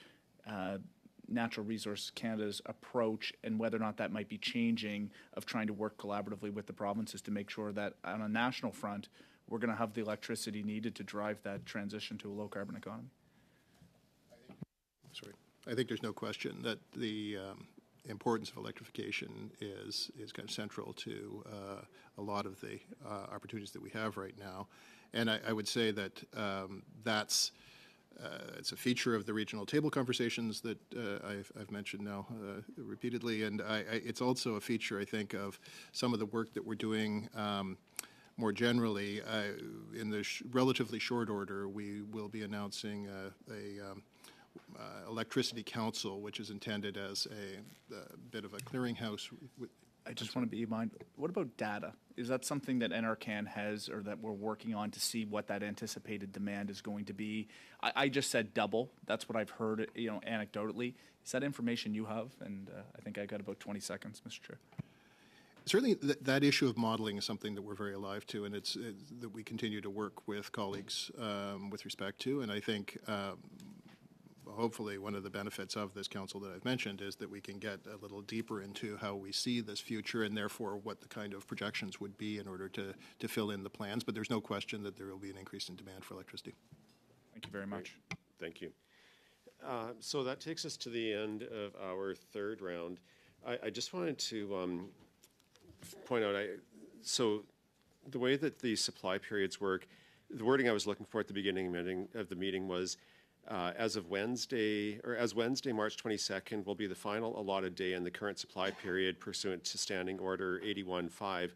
K: Natural Resource Canada's approach and whether or not that might be changing of trying to work collaboratively with the provinces to make sure that on a national front, we're going to have the electricity needed to drive that transition to a low-carbon economy?
M: I think there's no question that the importance of electrification is kind of central to a lot of the opportunities that we have right now. And I would say that that's it's a feature of the regional table conversations that I've mentioned now repeatedly, and it's also a feature, I think, of some of the work that we're doing more generally. In the relatively short order, we will be announcing a electricity council, which is intended as a bit of a clearinghouse.
K: I just want to be mindful. What about data? Is that something that NRCan has or that we're working on to see what that anticipated demand is going to be? I just said double. That's what I've heard, anecdotally. Is that information you have? And I think I got about 20 seconds, Mr. Chair.
M: Certainly that issue of modeling is something that we're very alive to, and it's that we continue to work with colleagues with respect to. And I think hopefully one of the benefits of this council that I've mentioned is that we can get a little deeper into how we see this future and therefore what the kind of projections would be in order to fill in the plans. But there's no question that there will be an increase in demand for electricity.
K: Thank you very much.
A: Great. Thank you. So that takes us to the end of our third round. I just wanted to point out, so the way that the supply periods work, the wording I was looking for at the beginning of the meeting was as Wednesday, March 22nd, will be the final allotted day in the current supply period pursuant to Standing Order 81-5.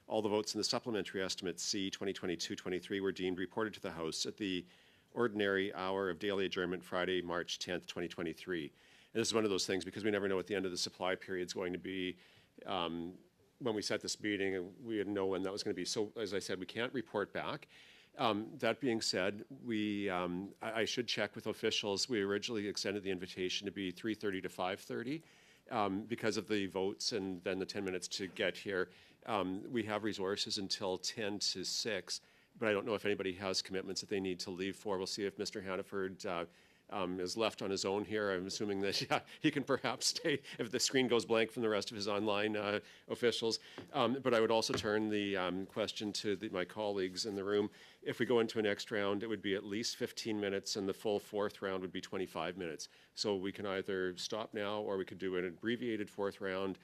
A: All the votes in the supplementary estimate C 2022-23 were deemed reported to the House at the ordinary hour of daily adjournment Friday, March 10th, 2023. And this is one of those things because we never know what the end of the supply period is going to be. When we set this meeting, we didn't know when that was going to be. So, as I said, we can't report back. That being said, I should check with officials. We originally extended the invitation to be 3:30 to 5:30 because of the votes and then the 10 minutes to get here. We have resources until 10 to 6, but I don't know if anybody has commitments that they need to leave for. We'll see if Mr. Hannaford is left on his own here. I'm assuming that he can perhaps stay if the screen goes blank from the rest of his online officials. But I would also turn the question to my colleagues in the room. If we go into a next round, it would be at least 15 minutes, and the full fourth round would be 25 minutes. So we can either stop now, or we could do an abbreviated fourth round.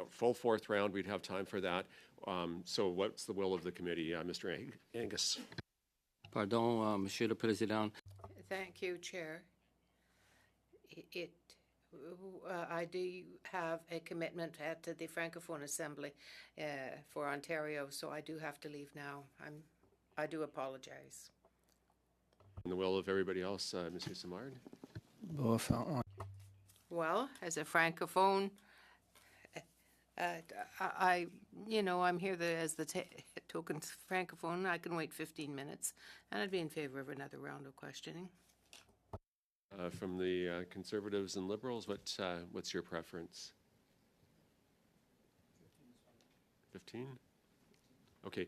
A: Full fourth round, we'd have time for that. So what's the will of the committee, Mr. Angus?
B: Pardon, Monsieur le Président.
D: Thank you, Chair. I do have a commitment at the Francophone Assembly for Ontario, so I do have to leave now. I do apologize.
A: And the will of everybody else, Monsieur Simard?
D: Well, as a Francophone, I'm here as the token Francophone. I can wait 15 minutes, and I'd be in favor of another round of questioning.
A: From the Conservatives and Liberals, what's your preference? 15? Okay.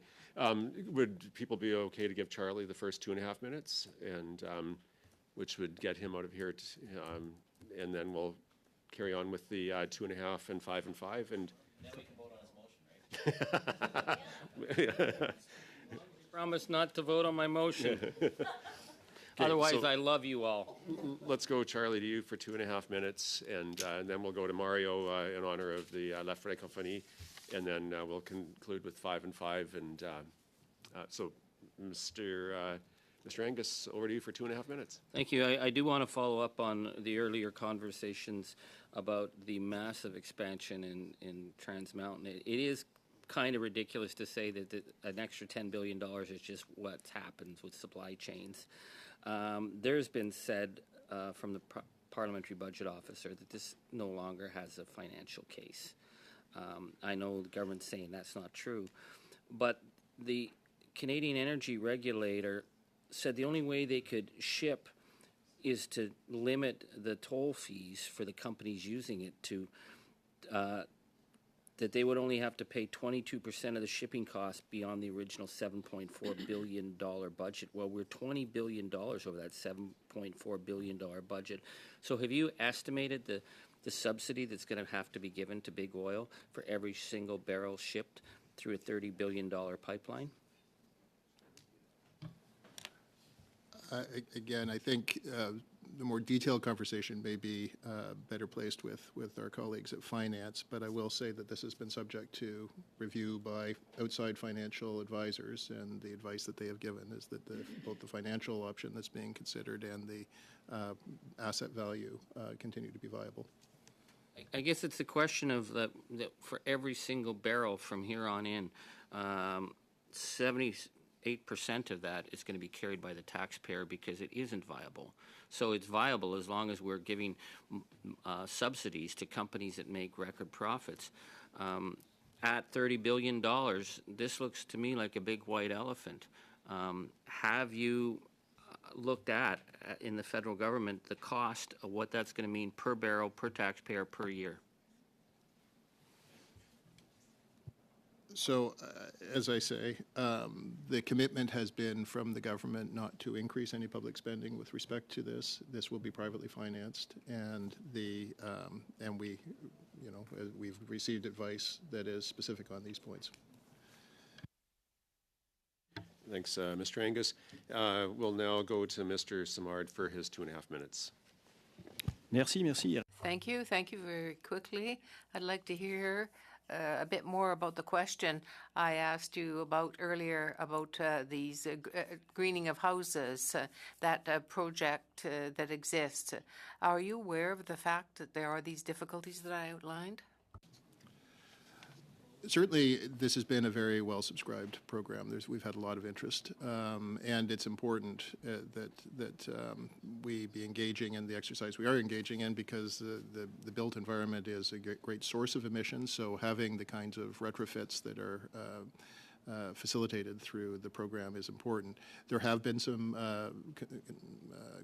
A: Would people be okay to give Charlie the first 2.5 minutes, and which would get him out of here, and then we'll carry on with the 2.5 and 5 and 5, and
B: then we can vote on his motion, right? Promise not to vote on my motion. Okay, otherwise, so I love you all.
A: Let's go, Charlie, to you for 2.5 minutes, and then we'll go to Mario in honor of the La Francophonie, and then we'll conclude with 5 and 5. And so, Mr. Angus, over to you for 2.5 minutes.
B: Thank you. I do want to follow up on the earlier conversations about the massive expansion in Trans Mountain. It is kind of ridiculous to say that an extra $10 billion is just what happens with supply chains. There's been said from the parliamentary budget officer that this no longer has a financial case. I know the government's saying that's not true, but the Canadian Energy Regulator said the only way they could ship is to limit the toll fees for the companies using it to that they would only have to pay 22% of the shipping costs beyond the original $7.4 billion budget. Well, we're $20 billion over that $7.4 billion budget. So have you estimated the subsidy that's going to have to be given to big oil for every single barrel shipped through a $30 billion pipeline?
M: Again, I think the more detailed conversation may be better placed with our colleagues at Finance, but I will say that this has been subject to review by outside financial advisors, and the advice that they have given is that both the financial option that's being considered and the asset value continue to be viable.
B: I guess it's a question of that for every single barrel from here on in, 78% of that is going to be carried by the taxpayer because it isn't viable. So it's viable as long as we're giving subsidies to companies that make record profits. At $30 billion, this looks to me like a big white elephant. Have you looked at, in the federal government, the cost of what that's going to mean per barrel, per taxpayer, per year?
M: So, as I say, the commitment has been from the government not to increase any public spending with respect to this. This will be privately financed, and we, we've received advice that is specific on these points.
A: Thanks, Mr. Angus. We'll now go to Mr. Simard for his 2.5 minutes.
O: Merci, merci.
D: Thank you. Thank you very quickly. I'd like to hear a bit more about the question I asked you about earlier about these greening of houses, that project that exists. Are you aware of the fact that there are these difficulties that I outlined?
M: Certainly, this has been a very well-subscribed program. We've had a lot of interest, and it's important that we be engaging in the exercise we are engaging in, because the built environment is a great source of emissions. So having the kinds of retrofits that are facilitated through the program is important. There have been some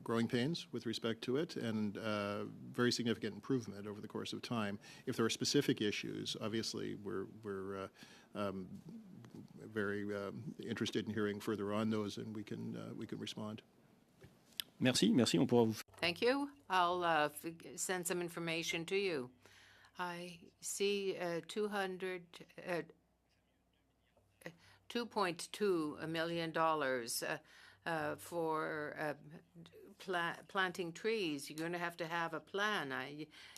M: growing pains with respect to it, and very significant improvement over the course of time. If there are specific issues, obviously we're very interested in hearing further on those, and we can respond.
O: Merci, merci. On pourra vous.
D: Thank you. I'll send some information to you. I see $2.2 million for planting trees. You're going to have a plan.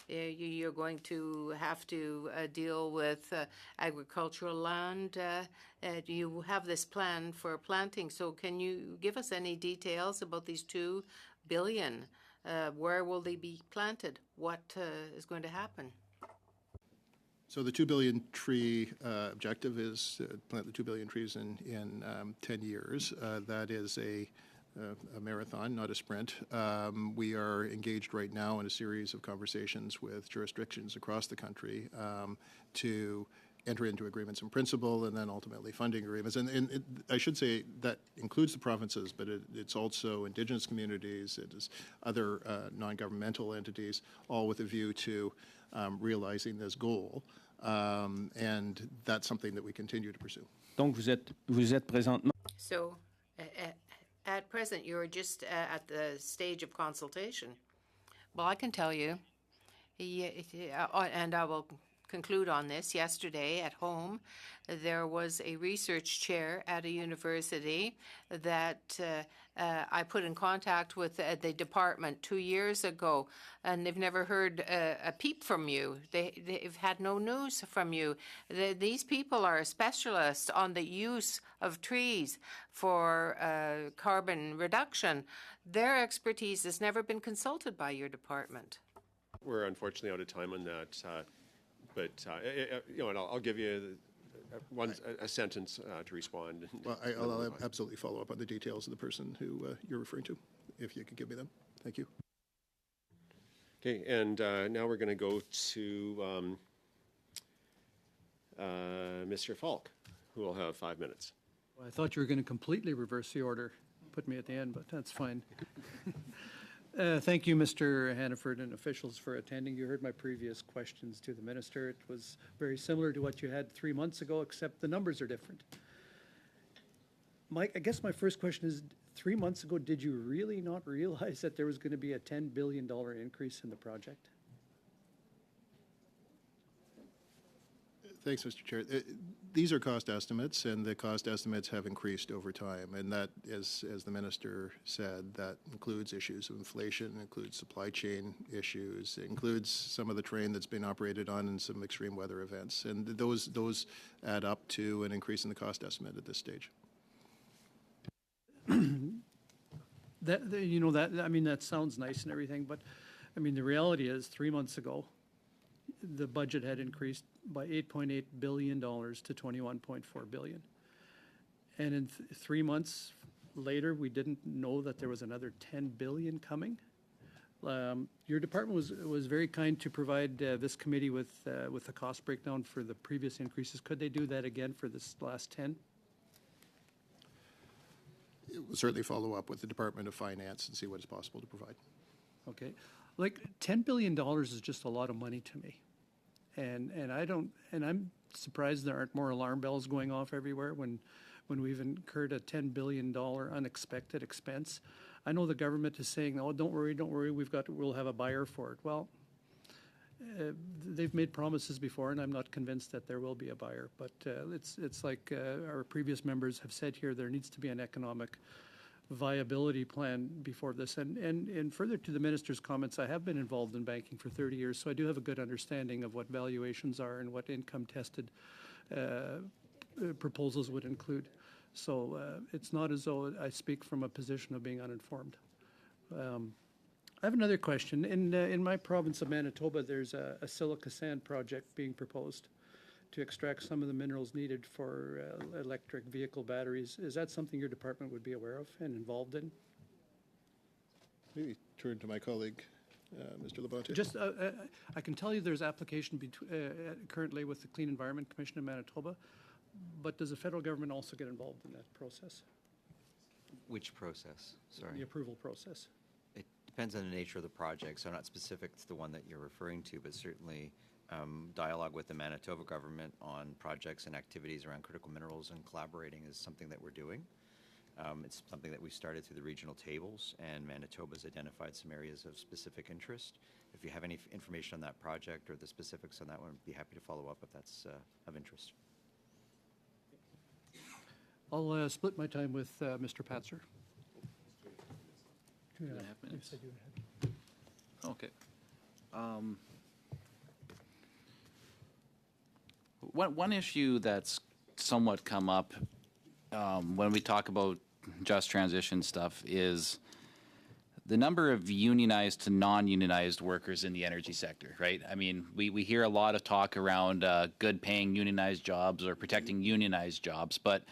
D: You're going to have to deal with agricultural land. You have this plan for planting. So can you give us any details about these $2 billion? Where will they be planted? What is going to happen?
M: So the 2 billion tree objective is to plant the 2 billion trees in 10 years. That is a marathon, not a sprint. We are engaged right now in a series of conversations with jurisdictions across the country to enter into agreements in principle and then ultimately funding agreements. And I should say that includes the provinces, but it's also Indigenous communities, it is other non-governmental entities, all with a view to realizing this goal. And that's something that we continue to pursue.
O: Donc vous êtes présentement.
D: So at present, you're just at the stage of consultation. Well, I can tell you, and I will conclude on this. Yesterday at home, there was a research chair at a university that I put in contact with the department 2 years ago, and they've never heard a peep from you. They've had no news from you. These people are specialists on the use of trees for carbon reduction. Their expertise has never been consulted by your department.
A: We're unfortunately out of time on that. But and I'll give you a sentence to respond.
M: Well, I'll absolutely follow up on the details of the person who you're referring to, if you could give me them. Thank you.
A: Okay, and now we're going to go to Mr. Falk, who will have 5 minutes.
H: Well, I thought you were going to completely reverse the order, put me at the end, but that's fine. Thank you, Mr. Hannaford and officials, for attending. You heard my previous questions to the minister. It was very similar to what you had 3 months ago, except the numbers are different. Mike, I guess my first question is, 3 months ago, did you really not realize that there was going to be a $10 billion increase in the project?
M: Thanks, Mr. Chair. These are cost estimates, and the cost estimates have increased over time. And that, as the minister said, that includes issues of inflation, includes supply chain issues, it includes some of the terrain that's been operated on in some extreme weather events. And those add up to an increase in the cost estimate at this stage.
H: That sounds nice and everything, but I mean, the reality is 3 months ago, the budget had increased by $8.8 billion to $21.4 billion. And in 3 months later, we didn't know that there was another $10 billion coming. Your department was very kind to provide this committee with a cost breakdown for the previous increases. Could they do that again for this last 10?
M: We'll certainly follow up with the Department of Finance and see what is possible to provide.
H: Okay, like $10 billion is just a lot of money to me, and I'm surprised there aren't more alarm bells going off everywhere when we've incurred a $10 billion unexpected expense. I know the government is saying, "Oh, don't worry, we'll have a buyer for it." Well, they've made promises before, and I'm not convinced that there will be a buyer. But it's like our previous members have said here, there needs to be an economic viability plan before this. And further to the minister's comments, I have been involved in banking for 30 years, so I do have a good understanding of what valuations are and what income-tested proposals would include. So it's not as though I speak from a position of being uninformed. I have another question. In my province of Manitoba, there's a silica sand project being proposed to extract some of the minerals needed for electric vehicle batteries. Is that something your department would be aware of and involved in?
M: Maybe turn to my colleague, Mr. Labonte.
H: Just, I can tell you there's application currently with the Clean Environment Commission in Manitoba, but does the federal government also get involved in that process?
P: Which process? Sorry.
H: The approval process.
P: It depends on the nature of the project, so not specific to the one that you're referring to, but certainly dialogue with the Manitoba government on projects and activities around critical minerals and collaborating is something that we're doing. It's something that we started through the regional tables, and Manitoba's identified some areas of specific interest. If you have any information on that project or the specifics on that one, I'd be happy to follow up if that's of interest.
H: I'll split my time with Mr. Patzer.
J: 2.5 minutes. Okay. One issue that's somewhat come up when we talk about just transition stuff is the number of unionized to non-unionized workers in the energy sector, right? I mean, we hear a lot of talk around good paying unionized jobs or protecting unionized jobs, but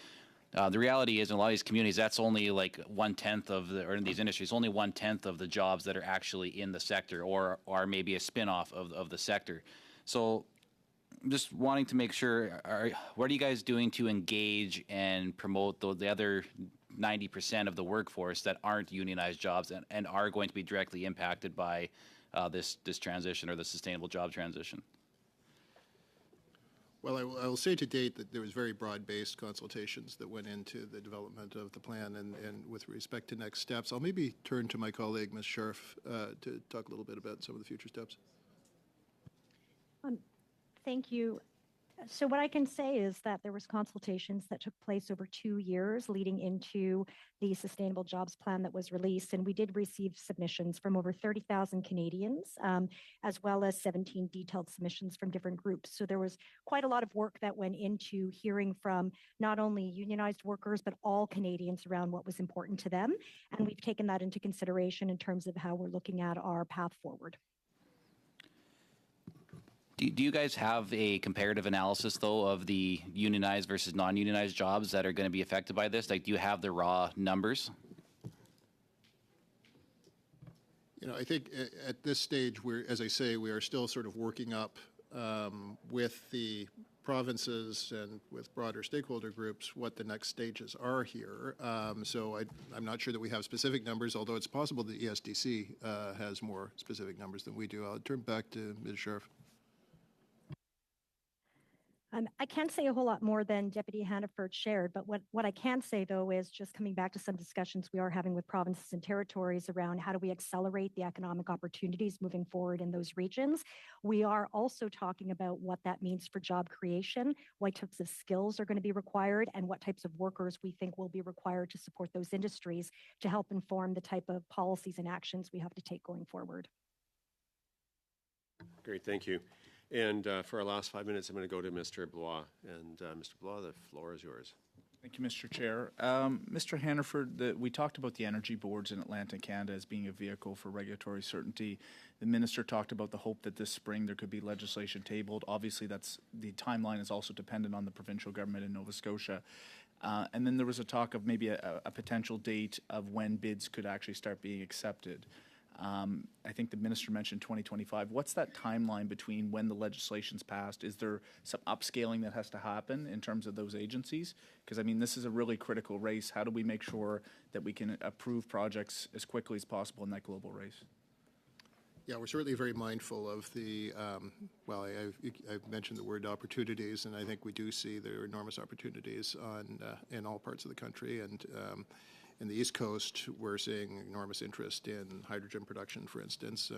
J: the reality is in a lot of these communities, that's only like 1/10 of the, or in these industries, only 1/10 of the jobs that are actually in the sector or are maybe a spin-off of the sector. So just wanting to make sure, what are you guys doing to engage and promote the other 90% of the workforce that aren't unionized jobs and are going to be directly impacted by this transition or the sustainable job transition?
M: Well, I will say to date that there was very broad-based consultations that went into the development of the plan, and with respect to next steps, I'll maybe turn to my colleague, Ms. Scharf, to talk a little bit about some of the future steps.
Q: Thank you. So what I can say is that there was consultations that took place over 2 years leading into the Sustainable Jobs Plan that was released, and we did receive submissions from over 30,000 Canadians, as well as 17 detailed submissions from different groups. So there was quite a lot of work that went into hearing from not only unionized workers, but all Canadians around what was important to them. And we've taken that into consideration in terms of how we're looking at our path forward.
J: Do you guys have a comparative analysis, though, of the unionized versus non-unionized jobs that are going to be affected by this? Like, do you have the raw numbers?
M: You know, I think at this stage, as I say, we are still sort of working up with the provinces and with broader stakeholder groups what the next stages are here. So I'm not sure that we have specific numbers, although it's possible that ESDC has more specific numbers than we do. I'll turn back to Ms. Sheriff.
Q: I can't say a whole lot more than Deputy Hannaford shared, but what I can say, though, is just coming back to some discussions we are having with provinces and territories around how do we accelerate the economic opportunities moving forward in those regions. We are also talking about what that means for job creation, what types of skills are going to be required, and what types of workers we think will be required to support those industries to help inform the type of policies and actions we have to take going forward.
A: Great, thank you. And for our last 5 minutes, I'm going to go to Mr. Blois. And Mr. Blois, the floor is yours.
K: Thank you, Mr. Chair. Mr. Hannaford, we talked about the energy boards in Atlantic Canada as being a vehicle for regulatory certainty. The minister talked about the hope that this spring there could be legislation tabled. Obviously, the timeline is also dependent on the provincial government in Nova Scotia. And then there was a talk of maybe a potential date of when bids could actually start being accepted. I think the minister mentioned 2025. What's that timeline between when the legislation's passed? Is there some upscaling that has to happen in terms of those agencies? Because, I mean, this is a really critical race. How do we make sure that we can approve projects as quickly as possible in that global race?
M: Yeah, we're certainly very mindful of the, well, I've mentioned the word opportunities, and I think we do see there are enormous opportunities in all parts of the country. And in the East Coast, we're seeing enormous interest in hydrogen production, for instance,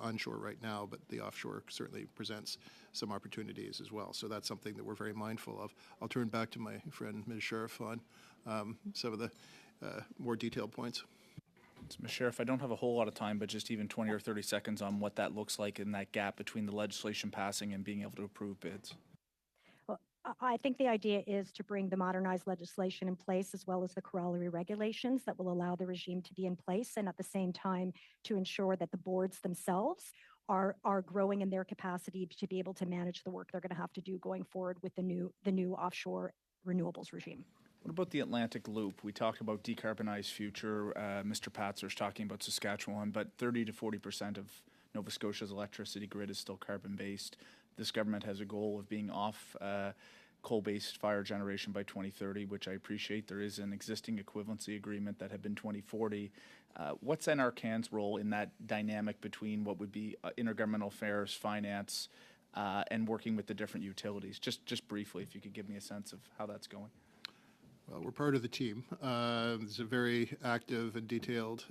M: onshore right now, but the offshore certainly presents some opportunities as well. So that's something that we're very mindful of. I'll turn back to my friend, Ms. Sheriff, on some of the more detailed points.
K: So, Ms. Sheriff, I don't have a whole lot of time, but just even 20 or 30 seconds on what that looks like in that gap between the legislation passing and being able to approve bids.
Q: I think the idea is to bring the modernized legislation in place as well as the corollary regulations that will allow the regime to be in place, and at the same time to ensure that the boards themselves are growing in their capacity to be able to manage the work they're going to have to do going forward with the new offshore renewables regime.
K: What about the Atlantic Loop? We talked about decarbonized future. Mr. Patzer's talking about Saskatchewan, but 30 to 40% of Nova Scotia's electricity grid is still carbon-based. This government has a goal of being off coal-based fire generation by 2030, which I appreciate. There is an existing equivalency agreement that had been 2040. What's NRCan's role in that dynamic between what would be intergovernmental affairs, finance, and working with the different utilities? Just briefly, if you could give me a sense of how that's going.
M: Well, we're part of the team. There's a very active and detailed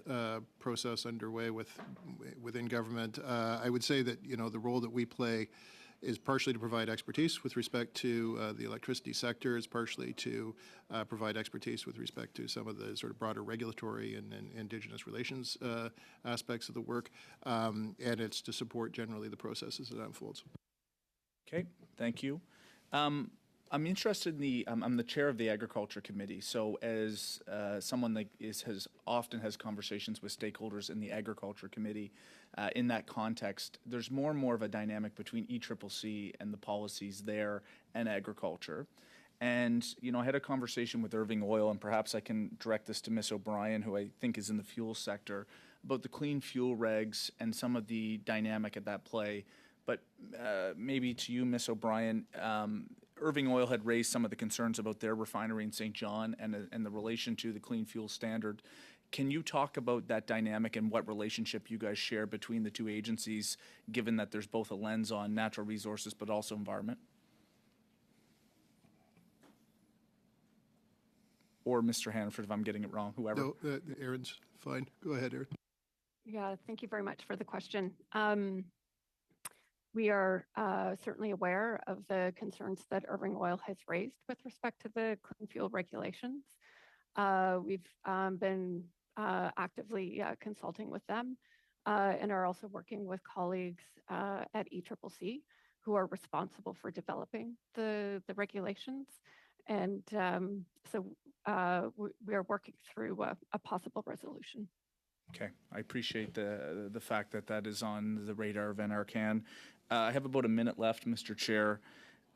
M: process underway within government. I would say that, you know, the role that we play is partially to provide expertise with respect to the electricity sector. It's partially to provide expertise with respect to some of the sort of broader regulatory and Indigenous relations aspects of the work. And it's to support generally the processes that unfolds.
K: Okay, thank you. I'm interested in I'm the chair of the Agriculture Committee, so as someone that often has conversations with stakeholders in the Agriculture Committee, in that context, there's more and more of a dynamic between ECCC and the policies there and agriculture. And, you know, I had a conversation with Irving Oil, and perhaps I can direct this to Ms. O'Brien, who I think is in the fuel sector, about the clean fuel regs and some of the dynamic at that play. But maybe to you, Ms. O'Brien, Irving Oil had raised some of the concerns about their refinery in St. John and the relation to the clean fuel standard. Can you talk about that dynamic and what relationship you guys share between the two agencies, given that there's both a lens on natural resources but also environment? Or Mr. Hannaford, if I'm getting it wrong, whoever.
M: No, Aaron's fine. Go ahead, Aaron.
R: Yeah, thank you very much for the question. We are certainly aware of the concerns that Irving Oil has raised with respect to the clean fuel regulations. We've been actively consulting with them and are also working with colleagues at ECCC who are responsible for developing the regulations. And so we are working through a possible resolution.
K: Okay, I appreciate the fact that that is on the radar of NRCan. I have about a minute left, Mr. Chair.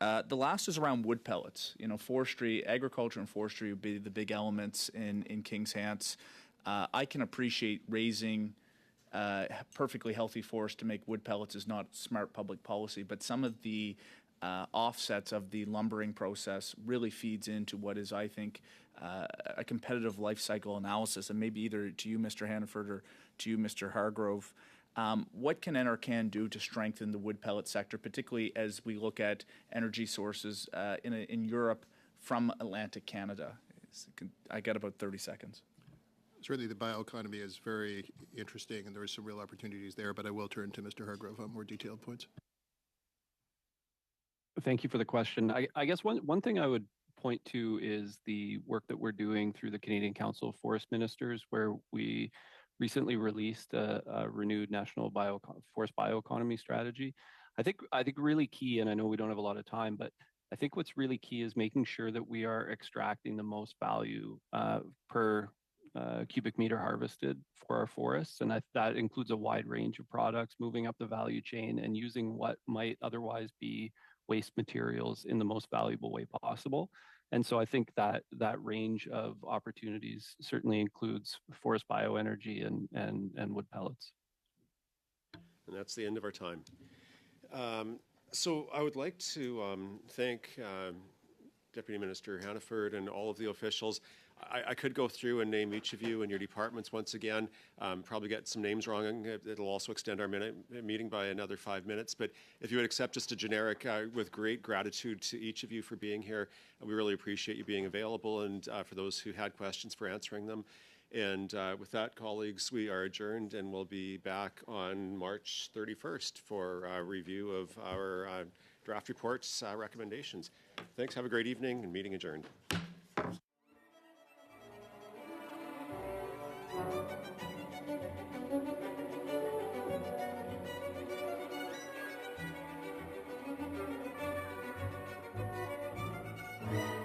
K: The last is around wood pellets. You know, forestry, agriculture and forestry would be the big elements in Kings Hants. I can appreciate raising perfectly healthy forest to make wood pellets is not smart public policy, but some of the offsets of the lumbering process really feeds into what is, I think, a competitive life cycle analysis, and maybe either to you, Mr. Hannaford, or to you, Mr. Hargrove. What can NRCan do to strengthen the wood pellet sector, particularly as we look at energy sources in Europe from Atlantic Canada? I got about 30 seconds.
M: Certainly the bioeconomy is very interesting, and there are some real opportunities there, but I will turn to Mr. Hargrove on more detailed points.
S: Thank you for the question. I guess one thing I would point to is the work that we're doing through the Canadian Council of Forest Ministers, where we recently released a renewed national forest bioeconomy strategy. I think really key, and I know we don't have a lot of time, but I think what's really key is making sure that we are extracting the most value per cubic meter harvested for our forests, and that includes a wide range of products, moving up the value chain and using what might otherwise be waste materials in the most valuable way possible. And so I think that range of opportunities certainly includes forest bioenergy and wood pellets.
A: And that's the end of our time. So I would like to thank Deputy Minister Hannaford and all of the officials. I could go through and name each of you and your departments once again, probably get some names wrong. It'll also extend our meeting by another 5 minutes. But if you would accept just a generic, with great gratitude to each of you for being here. We really appreciate you being available, and for those who had questions, for answering them. And with that, colleagues, we are adjourned, and we'll be back on March 31st for a review of our draft reports recommendations. Thanks. Have a great evening, and meeting adjourned.
T: Thank you.